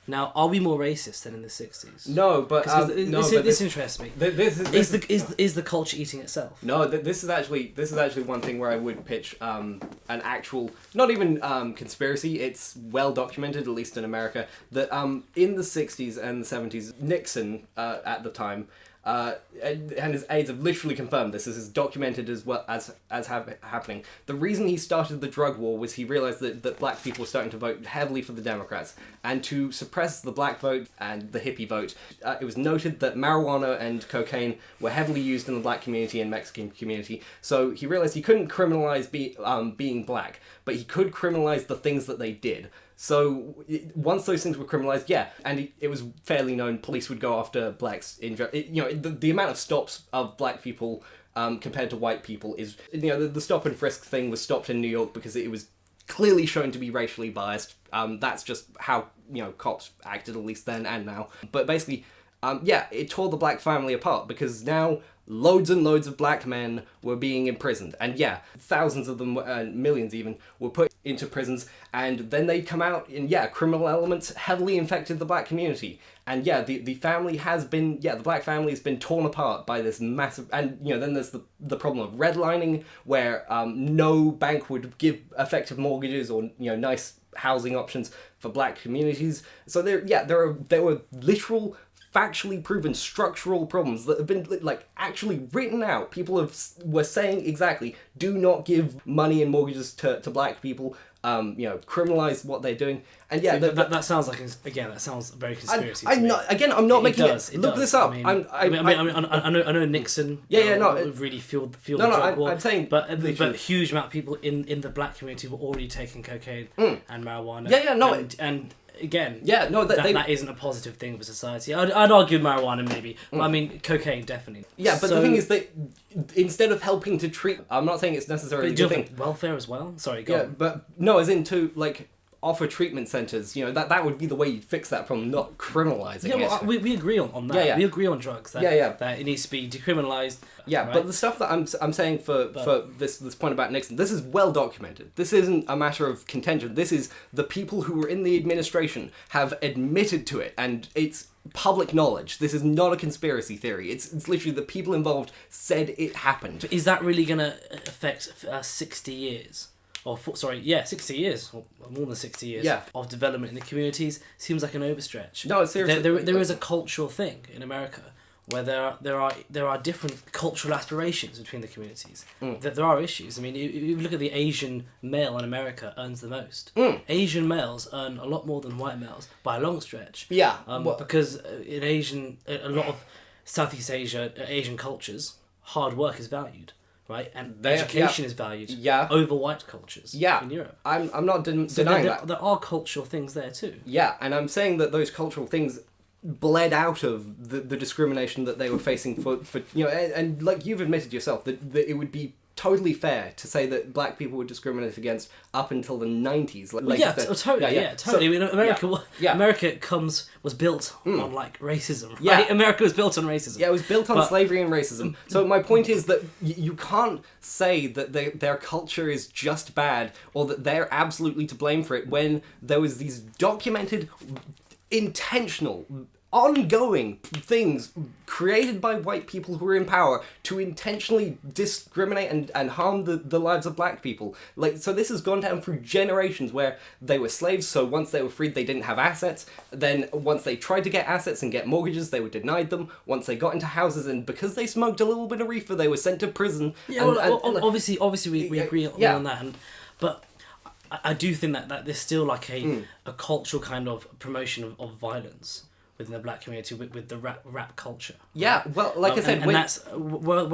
Now, are we more racist than in the 60s? No, but this interests me. Is the culture eating itself? No, this is actually one thing where I would pitch an actual, not even conspiracy. It's well documented, at least in America, that in the 60s and the 70s, Nixon at the time. And his aides have literally confirmed this. This is documented as well as happening. The reason he started the drug war was he realized that black people were starting to vote heavily for the Democrats, and to suppress the black vote and the hippie vote, it was noted that marijuana and cocaine were heavily used in the black community and Mexican community. So he realized he couldn't criminalize being black, but he could criminalize the things that they did. So once those things were criminalized, and it was fairly known, police would go after blacks the amount of stops of black people compared to white people is, the stop and frisk thing was stopped in New York because it was clearly shown to be racially biased. That's just how cops acted, at least then and now. But basically, it tore the black family apart because now loads and loads of black men were being imprisoned, and thousands of them, millions even, were put into prisons, and then they'd come out and criminal elements heavily infected the black community, and the family has been, the black family has been torn apart by this massive, and then there's the problem of redlining, where no bank would give effective mortgages or nice housing options for black communities. So there were literal, factually proven structural problems that have been actually written out. People were saying exactly, do not give money and mortgages to black people. Criminalize what they're doing, and that sounds like that sounds very conspiracy. I'm not making it. Look this up. I know Nixon. Really fueled the drug war. I'm saying, but a huge amount of people in the black community were already taking cocaine and marijuana. And again, that isn't a positive thing for society. I'd argue marijuana maybe, but I mean cocaine definitely. Yeah, but the thing is that instead of helping to treat, I'm not saying it's necessarily a good thing. Welfare as well. Sorry, go on. But no, as in to offer treatment centres. That would be the way you'd fix that problem, not criminalising it. We agree on that. Yeah. We agree on drugs. That it needs to be decriminalised. Yeah, right? But the stuff that I'm saying for this point about Nixon, this is well documented. This isn't a matter of contention. This is the people who were in the administration have admitted to it, and it's public knowledge. This is not a conspiracy theory. It's literally the people involved said it happened. Is that really going to affect 60 years? 60 years, or more than 60 years of development in the communities? Seems like an overstretch. No, seriously. There is a cultural thing in America where there are different cultural aspirations between the communities. That there are issues. I mean, if you look at the Asian male in America earns the most. Asian males earn a lot more than white males by a long stretch. Yeah. Because in a lot of Southeast Asian cultures, hard work is valued. Right, and education is valued over white cultures in Europe. I'm not denying that. There are cultural things there too. Yeah, and I'm saying that those cultural things bled out of the discrimination that they were facing for and like you've admitted yourself that it would be totally fair to say that black people were discriminated against up until the 90s. Totally. So, I mean, America was built on racism. Right? America was built on racism. Yeah, it was built on slavery and racism. So my point is that you can't say that their culture is just bad or that they're absolutely to blame for it when there was these documented, intentional ongoing things created by white people who are in power to intentionally discriminate and harm the lives of black people. Like, so this has gone down through generations where they were slaves, so once they were freed they didn't have assets. Then once they tried to get assets and get mortgages, they were denied them. Once they got into houses, and because they smoked a little bit of reefer, they were sent to prison. Yeah, obviously we agree on that, but I do think that there's still like a cultural kind of promotion of violence within the black community with the rap culture. Yeah, well, like I said, and that's where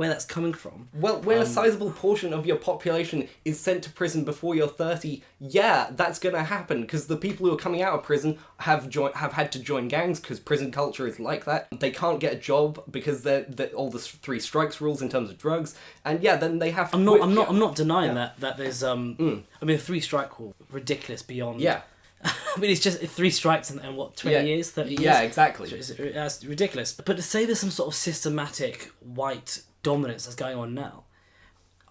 that's coming from. Well, when a sizable portion of your population is sent to prison before you're 30, yeah, that's gonna happen, because the people who are coming out of prison have had to join gangs, because prison culture is like that. They can't get a job because they're all the 3 strikes rules in terms of drugs, and yeah, then they have to I'm not denying that there's I mean, the 3 strike rule, ridiculous beyond. Yeah. I mean, it's just 3 strikes and what, 20 years, 30 years? Yeah, exactly. That's ridiculous. But to say there's some sort of systematic white dominance that's going on now,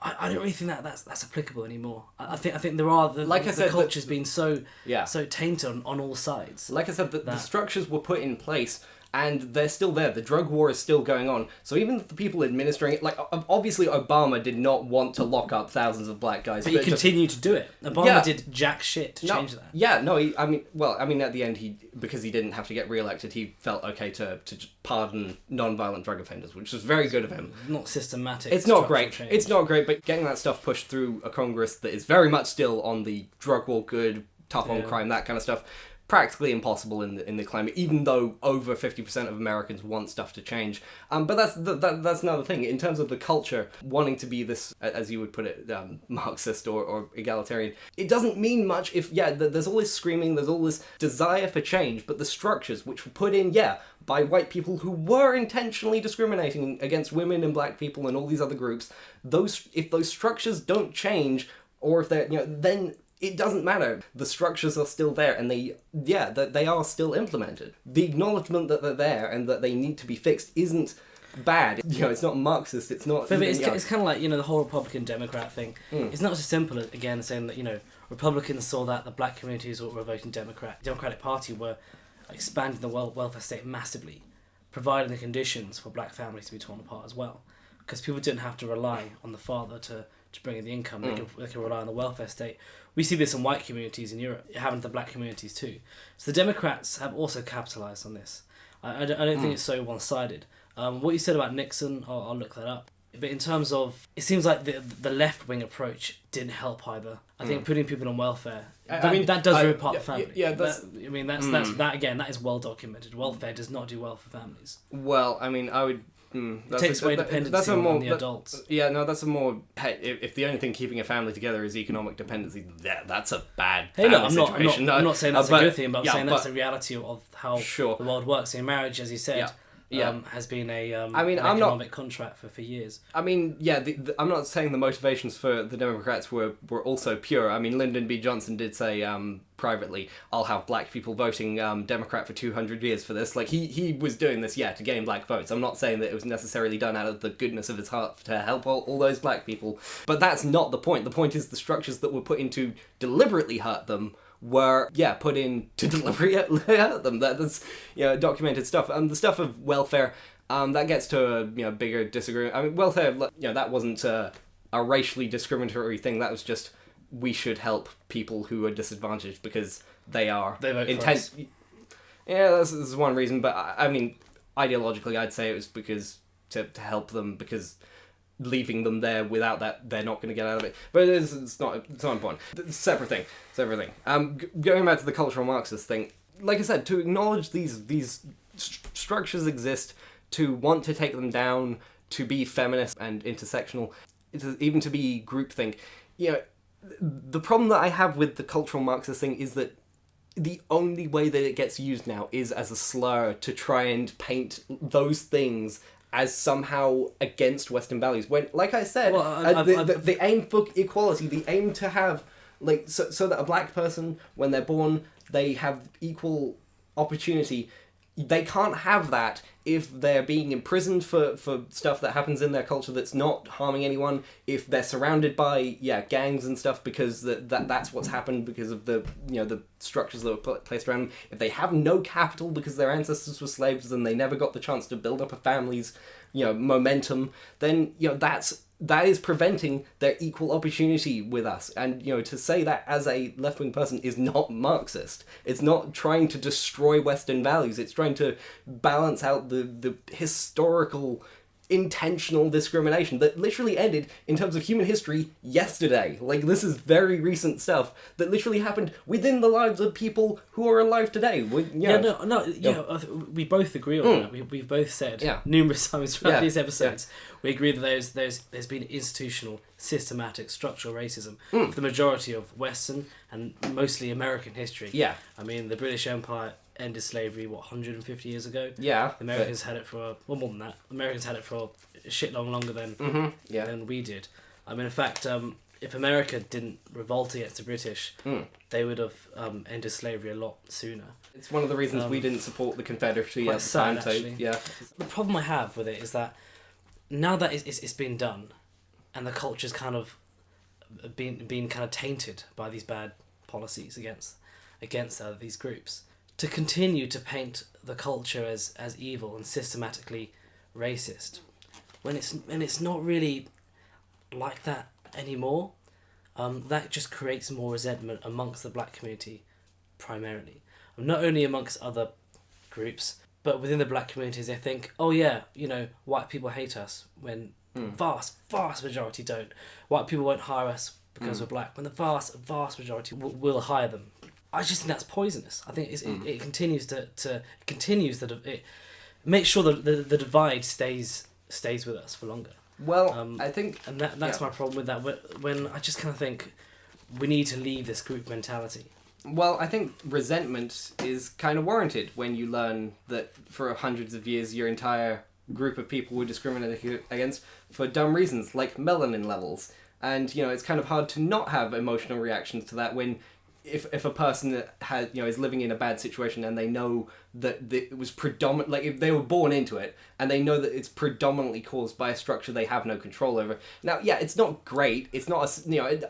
I don't really think that's applicable anymore. I think there are the culture's been so tainted on all sides. Like I said, the structures were put in place, and they're still there. The drug war is still going on. So even the people administering it, like, obviously Obama did not want to lock up thousands of black guys. But he continued to do it. Obama did jack shit to change that. Yeah, no, I mean, at the end, because he didn't have to get re-elected, he felt okay to just pardon non-violent drug offenders, which was very good of him. Not systematic. It's not great. Change. It's not great, but getting that stuff pushed through a Congress that is very much still on the drug war good, tough on crime, that kind of stuff, practically impossible in the climate, even though over 50% of Americans want stuff to change. But that's another thing. In terms of the culture, wanting to be this, as you would put it, Marxist or egalitarian, it doesn't mean much if, there's all this screaming, there's all this desire for change, but the structures which were put in, by white people who were intentionally discriminating against women and black people and all these other groups, if those structures don't change, or if they're, then it doesn't matter. The structures are still there, and they are still implemented. The acknowledgement that they're there and that they need to be fixed isn't bad. It's not Marxist. It's not. But it's kind of like the whole Republican Democrat thing. It's not so simple as, again, saying that Republicans saw that the black communities were voting Democrat. Democratic Party were expanding the welfare state massively, providing the conditions for black families to be torn apart as well, because people didn't have to rely on the father to bring in the income. They can rely on the welfare state. We see this in white communities in Europe. It happened to black communities too. So the Democrats have also capitalised on this. I don't think it's so one-sided. What you said about Nixon, I'll look that up. But in terms of, it seems like the left-wing approach didn't help either. I think putting people on welfare, that does rip apart the family. Yeah, that is well documented. Welfare does not do well for families. Well, I would. It takes away dependency on the adults. Yeah, no, that's a more. Hey, if the only thing keeping a family together is economic dependency, that's a bad situation. I'm not saying that's a good thing, but I'm saying that's the reality of how the world works. In marriage, as you said, has been an economic contract for years. I'm not saying the motivations for the Democrats were also pure. Lyndon B. Johnson did say privately, I'll have black people voting Democrat for 200 years for this. Like, he was doing this, to gain black votes. I'm not saying that it was necessarily done out of the goodness of his heart to help all those black people, but that's not the point. The point is the structures that were put in to deliberately hurt them were put in to deliberately hurt them. That's documented stuff. The stuff of welfare, that gets to a bigger disagreement. Welfare, that wasn't a racially discriminatory thing. That was just, we should help people who are disadvantaged because they vote intense. Yeah, this is one reason. But ideologically, I'd say it was because to help them, because leaving them there without that, they're not going to get out of it. But it's not important. It's a separate thing. Going back to the cultural Marxist thing, like I said, to acknowledge these structures exist, to want to take them down, to be feminist and intersectional, even to be groupthink. The problem that I have with the cultural Marxist thing is that the only way that it gets used now is as a slur to try and paint those things as somehow against Western values. When, like I said, the aim for equality, the aim to have, so that a black person, when they're born, they have equal opportunity, they can't have that if they're being imprisoned for stuff that happens in their culture that's not harming anyone, if they're surrounded by gangs and stuff because that's what's happened because of the the structures that were placed around them. If they have no capital because their ancestors were slaves and they never got the chance to build up a family's momentum, then that is preventing their equal opportunity with us. And, to say that as a left-wing person is not Marxist. It's not trying to destroy Western values. It's trying to balance out the historical, intentional discrimination that literally ended, in terms of human history, yesterday. Like, this is very recent stuff that literally happened within the lives of people who are alive today. We both agree on that. We've both said numerous times throughout these episodes, we agree that there's been institutional, systematic, structural racism for the majority of Western and mostly American history. Yeah. I mean, the British Empire ended slavery, 150 years ago? Yeah. The Americans had it for, more than that. The Americans had it for a shit longer than we did. I mean, in fact, if America didn't revolt against the British, they would have ended slavery a lot sooner. It's one of the reasons we didn't support the Confederacy at the sad, time, actually. too. Yeah. The problem I have with it is that now that it's been done, and the culture's kind of been kind of tainted by these bad policies against these groups, to continue to paint the culture as evil and systematically racist, when it's not really like that anymore, that just creates more resentment amongst the black community, primarily. Not only amongst other groups, but within the black communities, they think, oh yeah, white people hate us, when vast majority don't. White people won't hire us because we're black, when the vast majority will hire them. I just think that's poisonous. I think it continues it makes sure that the divide stays with us for longer. Well, I think, and that's my problem with that. When I just kind of think we need to leave this group mentality. Well, I think resentment is kind of warranted when you learn that for hundreds of years your entire group of people were discriminated against for dumb reasons, like melanin levels. And, it's kind of hard to not have emotional reactions to that when if a person is living in a bad situation and they know that it was like if they were born into it and they know that it's predominantly caused by a structure they have no control over. Now, it's not great. It's not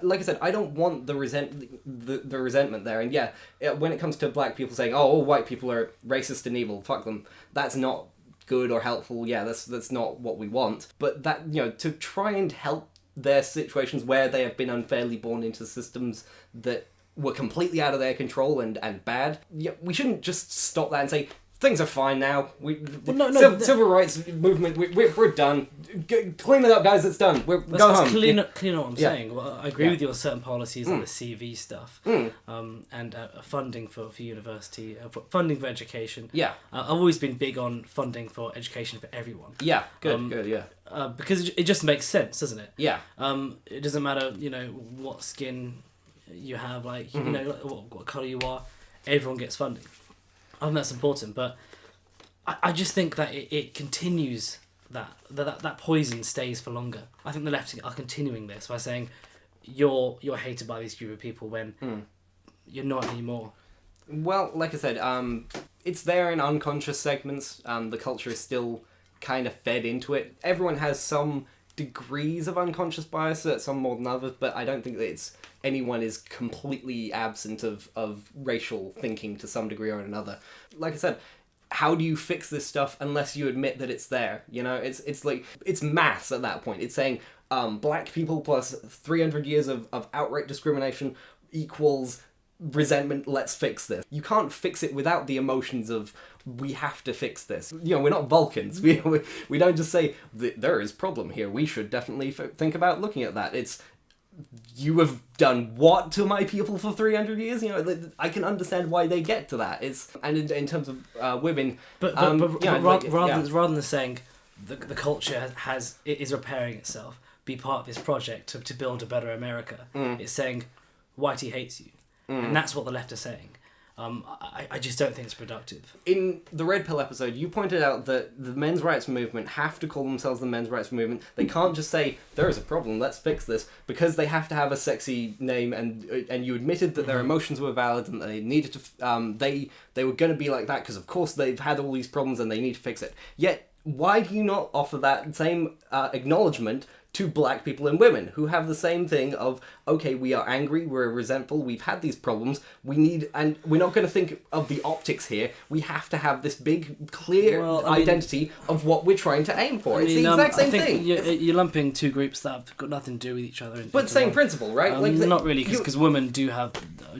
like I said, I don't want the resentment there. And when it comes to black people saying, oh, all white people are racist and evil, fuck them, that's not good or helpful. That's not what we want. But that, to try and help their situations where they have been unfairly born into systems that were completely out of their control and bad. We shouldn't just stop that and say, things are fine now. Civil rights movement, we're done. Clean it up, guys, it's done. Go home. Clean up what I'm saying. Well, I agree with you on certain policies like the CV stuff and funding for university, funding for education. I've always been big on funding for education for everyone. Good, because it just makes sense, doesn't it? It doesn't matter, what skin you have, what colour you are, everyone gets funding. I think that's important, but I just think that it continues, that poison stays for longer. I think the left are continuing this by saying you're hated by this group of people when you're not anymore. Well, like I said, it's there in unconscious segments. The culture is still kind of fed into it. Everyone has some degrees of unconscious bias, some more than others, but I don't think that anyone is completely absent of racial thinking to some degree or another. Like I said, how do you fix this stuff unless you admit that it's there? It's like, it's maths at that point. It's saying black people plus 300 years of outright discrimination equals resentment, let's fix this. You can't fix it without the emotions of, we have to fix this. We're not Vulcans. We don't just say, there is problem here, we should definitely think about looking at that. It's, you have done what to my people for 300 years? I can understand why they get to that. And in terms of women... rather than saying the culture is repairing itself, be part of this project to build a better America, it's saying, Whitey hates you. And that's what the left are saying. I just don't think it's productive. In the Red Pill episode, you pointed out that the men's rights movement have to call themselves the men's rights movement. They can't just say, there is a problem, let's fix this, because they have to have a sexy name, and you admitted that their emotions were valid and they needed to... they were going to be like that because, of course, they've had all these problems and they need to fix it. Yet, why do you not offer that same acknowledgement to black people and women who have the same thing of, okay, we are angry, we're resentful, we've had these problems, and we're not going to think of the optics here, we have to have this big, clear identity of what we're trying to aim for. It's the exact same thing. You're lumping two groups that have got nothing to do with each other. But same principle, right? Not really, because women do have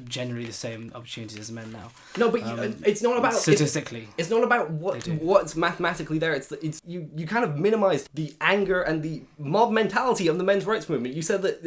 generally the same opportunities as men now. No, but it's not about... Statistically. It's not about what's mathematically there, it's you kind of minimise the anger and the mob mentality of the men's rights movement. You said that,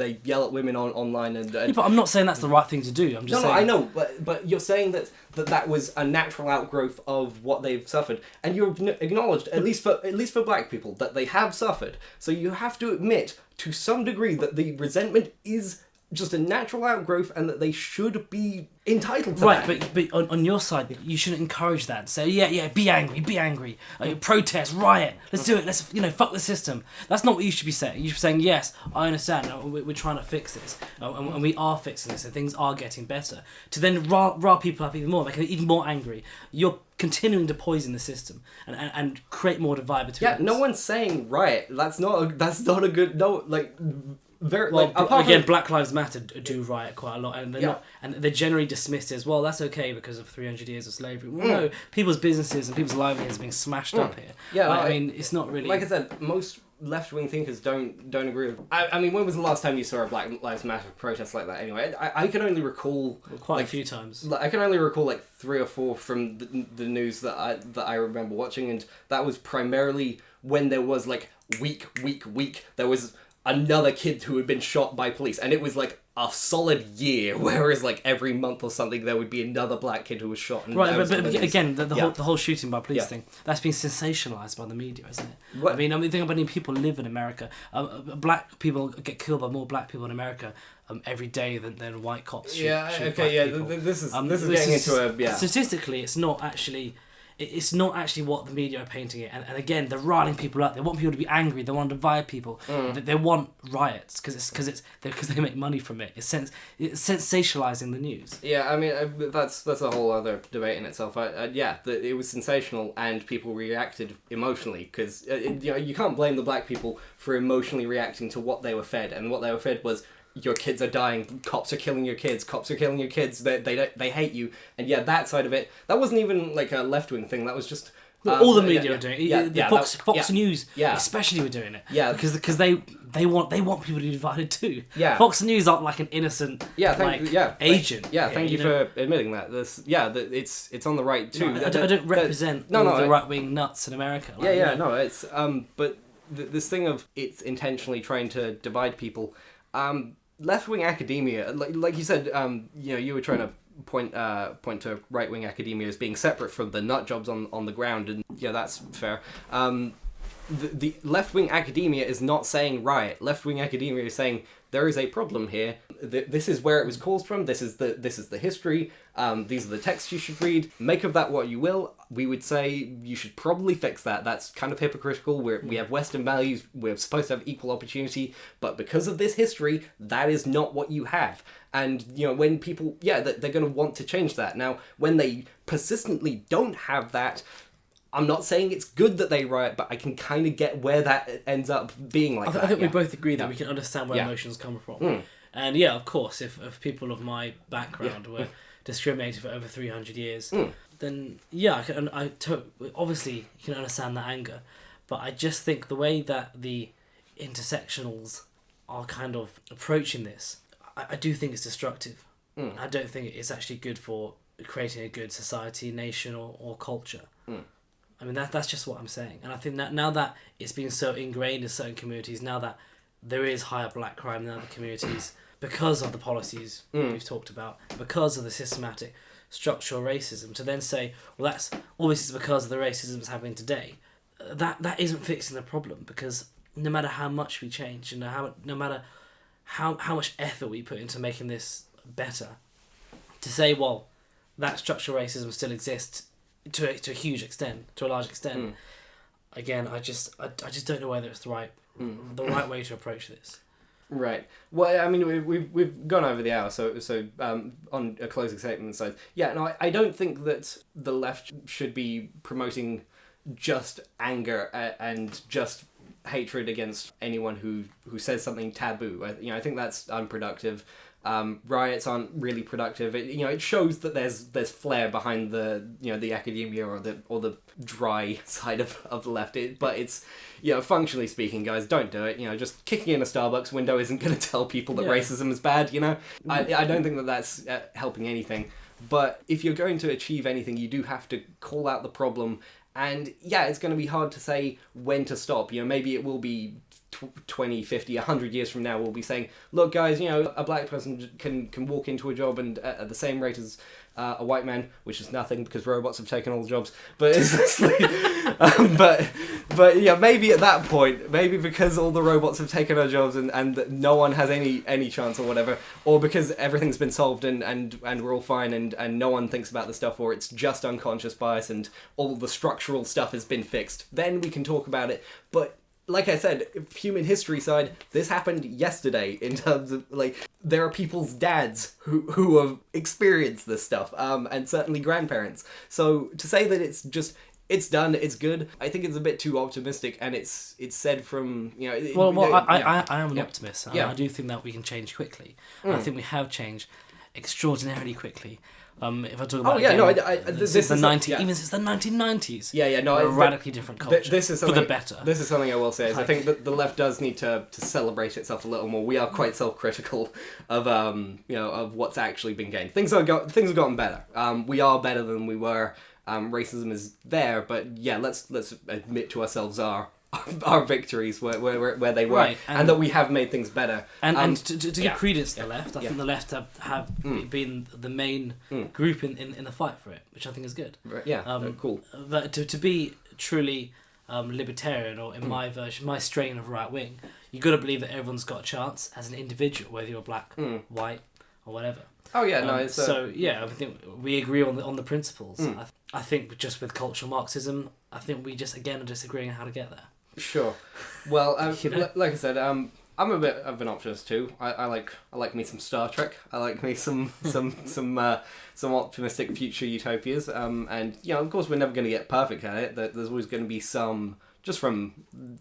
they yell at women online and... Yeah, but I'm not saying that's the right thing to do. I'm just saying... No, I know, but you're saying that was a natural outgrowth of what they've suffered, and you've acknowledged, at least for black people, that they have suffered. So you have to admit, to some degree, that the resentment is just a natural outgrowth and that they should be entitled to that. Right, but on your side, you shouldn't encourage that. Say, yeah, be angry. Protest, riot, let's do it, let's, fuck the system. That's not what you should be saying. You should be saying, yes, I understand, we're trying to fix this, and we are fixing this, and things are getting better. To then rile people up even more, make them even more angry. You're continuing to poison the system and create more divide between us. No one's saying riot. That's not a good... No, like... Black Lives Matter do riot quite a lot, and they're generally dismissed as, well, that's okay because of 300 years of slavery. Well, no, people's businesses and people's livelihoods are being smashed up here. Yeah, I mean, it's not really... Like I said, most left-wing thinkers don't agree with... I mean, when was the last time you saw a Black Lives Matter protest like that anyway? I can only recall... quite a few times. I can only recall like 3 or 4 from the news that I remember watching, and that was primarily when there was like week, there was another kid who had been shot by police, and it was like a solid year, whereas like every month or something there would be another black kid who was shot. And right, but again, the whole shooting by police thing, that's been sensationalized by the media, isn't it? What? I mean, think about how many people live in America. Black people get killed by more black people in America every day than white cops shoot This is getting into a... Statistically, it's not actually what the media are painting it, and again, they're riling people up. They want people to be angry. They want to divide people. They want riots because they make money from it. It's sensationalizing the news. Yeah, I mean that's a whole other debate in itself. It was sensational and people reacted emotionally because you can't blame the black people for emotionally reacting to what they were fed, and what they were fed was, your kids are dying, cops are killing your kids, they hate you. And that side of it, that wasn't even like a left-wing thing, that was just... all the media were doing it. Fox News especially were doing it. Yeah. Because they want people to be divided too. Yeah. Fox News aren't like an innocent agent. Thank you for admitting that. It's on the right too. I don't represent the right-wing nuts in America. It's... But this thing of it's intentionally trying to divide people... left-wing academia, like you said, you were trying to point to right-wing academia as being separate from the nut jobs on the ground, and that's fair. The left-wing academia is not saying riot. Left-wing academia is saying there is a problem here. This is where it was caused from. This is the history. These are the texts you should read. Make of that what you will. We would say you should probably fix that. That's kind of hypocritical. We have Western values. We're supposed to have equal opportunity, but because of this history, that is not what you have. And when people, they're going to want to change that. Now, when they persistently don't have that, I'm not saying it's good that they riot, but I can kind of get where that ends up being like that. I think we both agree that we can understand where emotions come from. And of course, if people of my background were discriminated for over 300 years, then obviously you can understand that anger. But I just think the way that the intersectionals are kind of approaching this, I do think it's destructive. I don't think it's actually good for creating a good society, nation, or culture. I mean, that's just what I'm saying. And I think that now that it's been so ingrained in certain communities, now that there is higher black crime in other communities, because of the policies we've talked about, because of the systematic structural racism, to then say, well, that's all this is because of the racism that's happening today, that isn't fixing the problem, because no matter how much we change, no matter how much effort we put into making this better, to say, well, that structural racism still exists to a huge extent, to a large extent. Again, I just don't know whether it's the right way to approach this. Right. Well, I mean, we've gone over the hour, so on a closing statement side, no, I don't think that the left should be promoting just anger and just hatred against anyone who says something taboo. I think that's unproductive. Riots aren't really productive. It shows that there's flair behind the academia or the dry side of the left. But it's functionally speaking, guys, don't do it. Just kicking in a Starbucks window isn't going to tell people that racism is bad. I don't think that that's helping anything. But if you're going to achieve anything, you do have to call out the problem. And it's going to be hard to say when to stop. Maybe it will be 20, 50, 100 years from now, we'll be saying, look guys, a black person can walk into a job and at the same rate as a white man, which is nothing because robots have taken all the jobs, but it's but maybe at that point, maybe because all the robots have taken our jobs and no one has any chance or whatever, or because everything's been solved and we're all fine and no one thinks about the stuff, or it's just unconscious bias and all the structural stuff has been fixed, then we can talk about it. But like I said, human history side, this happened yesterday in terms of, there are people's dads who have experienced this stuff, and certainly grandparents. So to say that it's done, it's good, I think it's a bit too optimistic, and it's said from, I am an optimist. I do think that we can change quickly. I think we have changed extraordinarily quickly. If I talk about since the 1990s, a radically different culture. This is for the better. This is something I will say. Is I think that the left does need to celebrate itself a little more. We are quite self-critical of of what's actually been gained. Things have gotten better. We are better than we were. Racism is there, but let's admit to ourselves our victories where they were, right, and that we have made things better. And to give credence to the left, I think the left have been the main group in the fight for it, which I think is good. Right. Cool. But to be truly libertarian, or in my version, my strain of right wing, you got to believe that everyone's got a chance as an individual, whether you're black, white, or whatever. I think we agree on the principles. I think just with cultural Marxism, I think we just again are disagreeing on how to get there. Sure. Well, like I said, I'm a bit of an optimist too. I like me some Star Trek. I like me some optimistic future utopias. And of course, we're never going to get perfect at it. There's always going to be some, just from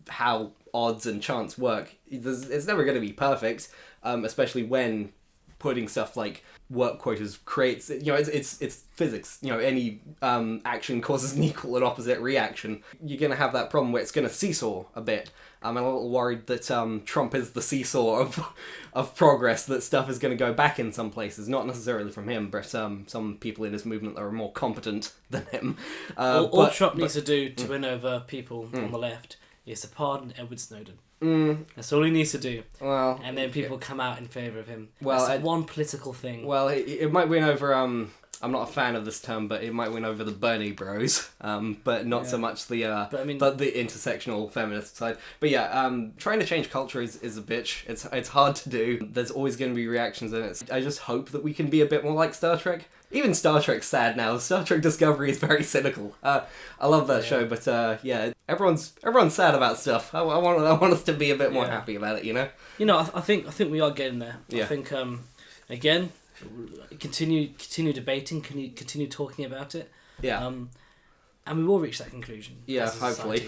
how odds and chance work. It's never going to be perfect, especially when putting stuff like work quotas creates, it's physics. Any action causes an equal and opposite reaction. You're going to have that problem where it's going to seesaw a bit. I'm a little worried that Trump is the seesaw of progress, that stuff is going to go back in some places, not necessarily from him, but some people in his movement that are more competent than him. All Trump needs to do to win over people on the left is to pardon Edward Snowden. That's all he needs to do. Well, and then people come out in favour of him. Well, that's one political thing. Well, it might win over. I'm not a fan of this term, but it might win over the Bernie Bros. But not so much the intersectional feminist side. But trying to change culture is a bitch. It's hard to do. There's always going to be reactions, and I just hope that we can be a bit more like Star Trek. Even Star Trek's sad now. Star Trek Discovery is very cynical. I love that show, but everyone's sad about stuff. I want us to be a bit more happy about it. I think we are getting there. I think again, continue debating, continue talking about it. And we will reach that conclusion. Yeah, hopefully.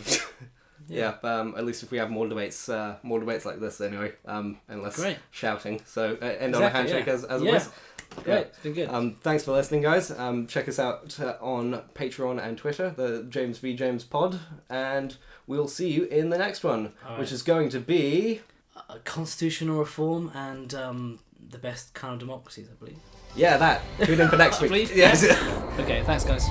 At least if we have more debates like this anyway, and less shouting. So end on a handshake as always. Great, it's been good. Thanks for listening, guys. Check us out on Patreon and Twitter, the James v James Pod, and we'll see you in the next one, which is going to be constitutional reform and the best kind of democracies, I believe. Yeah, that. Tune in for next week. Yes. Okay, thanks, guys.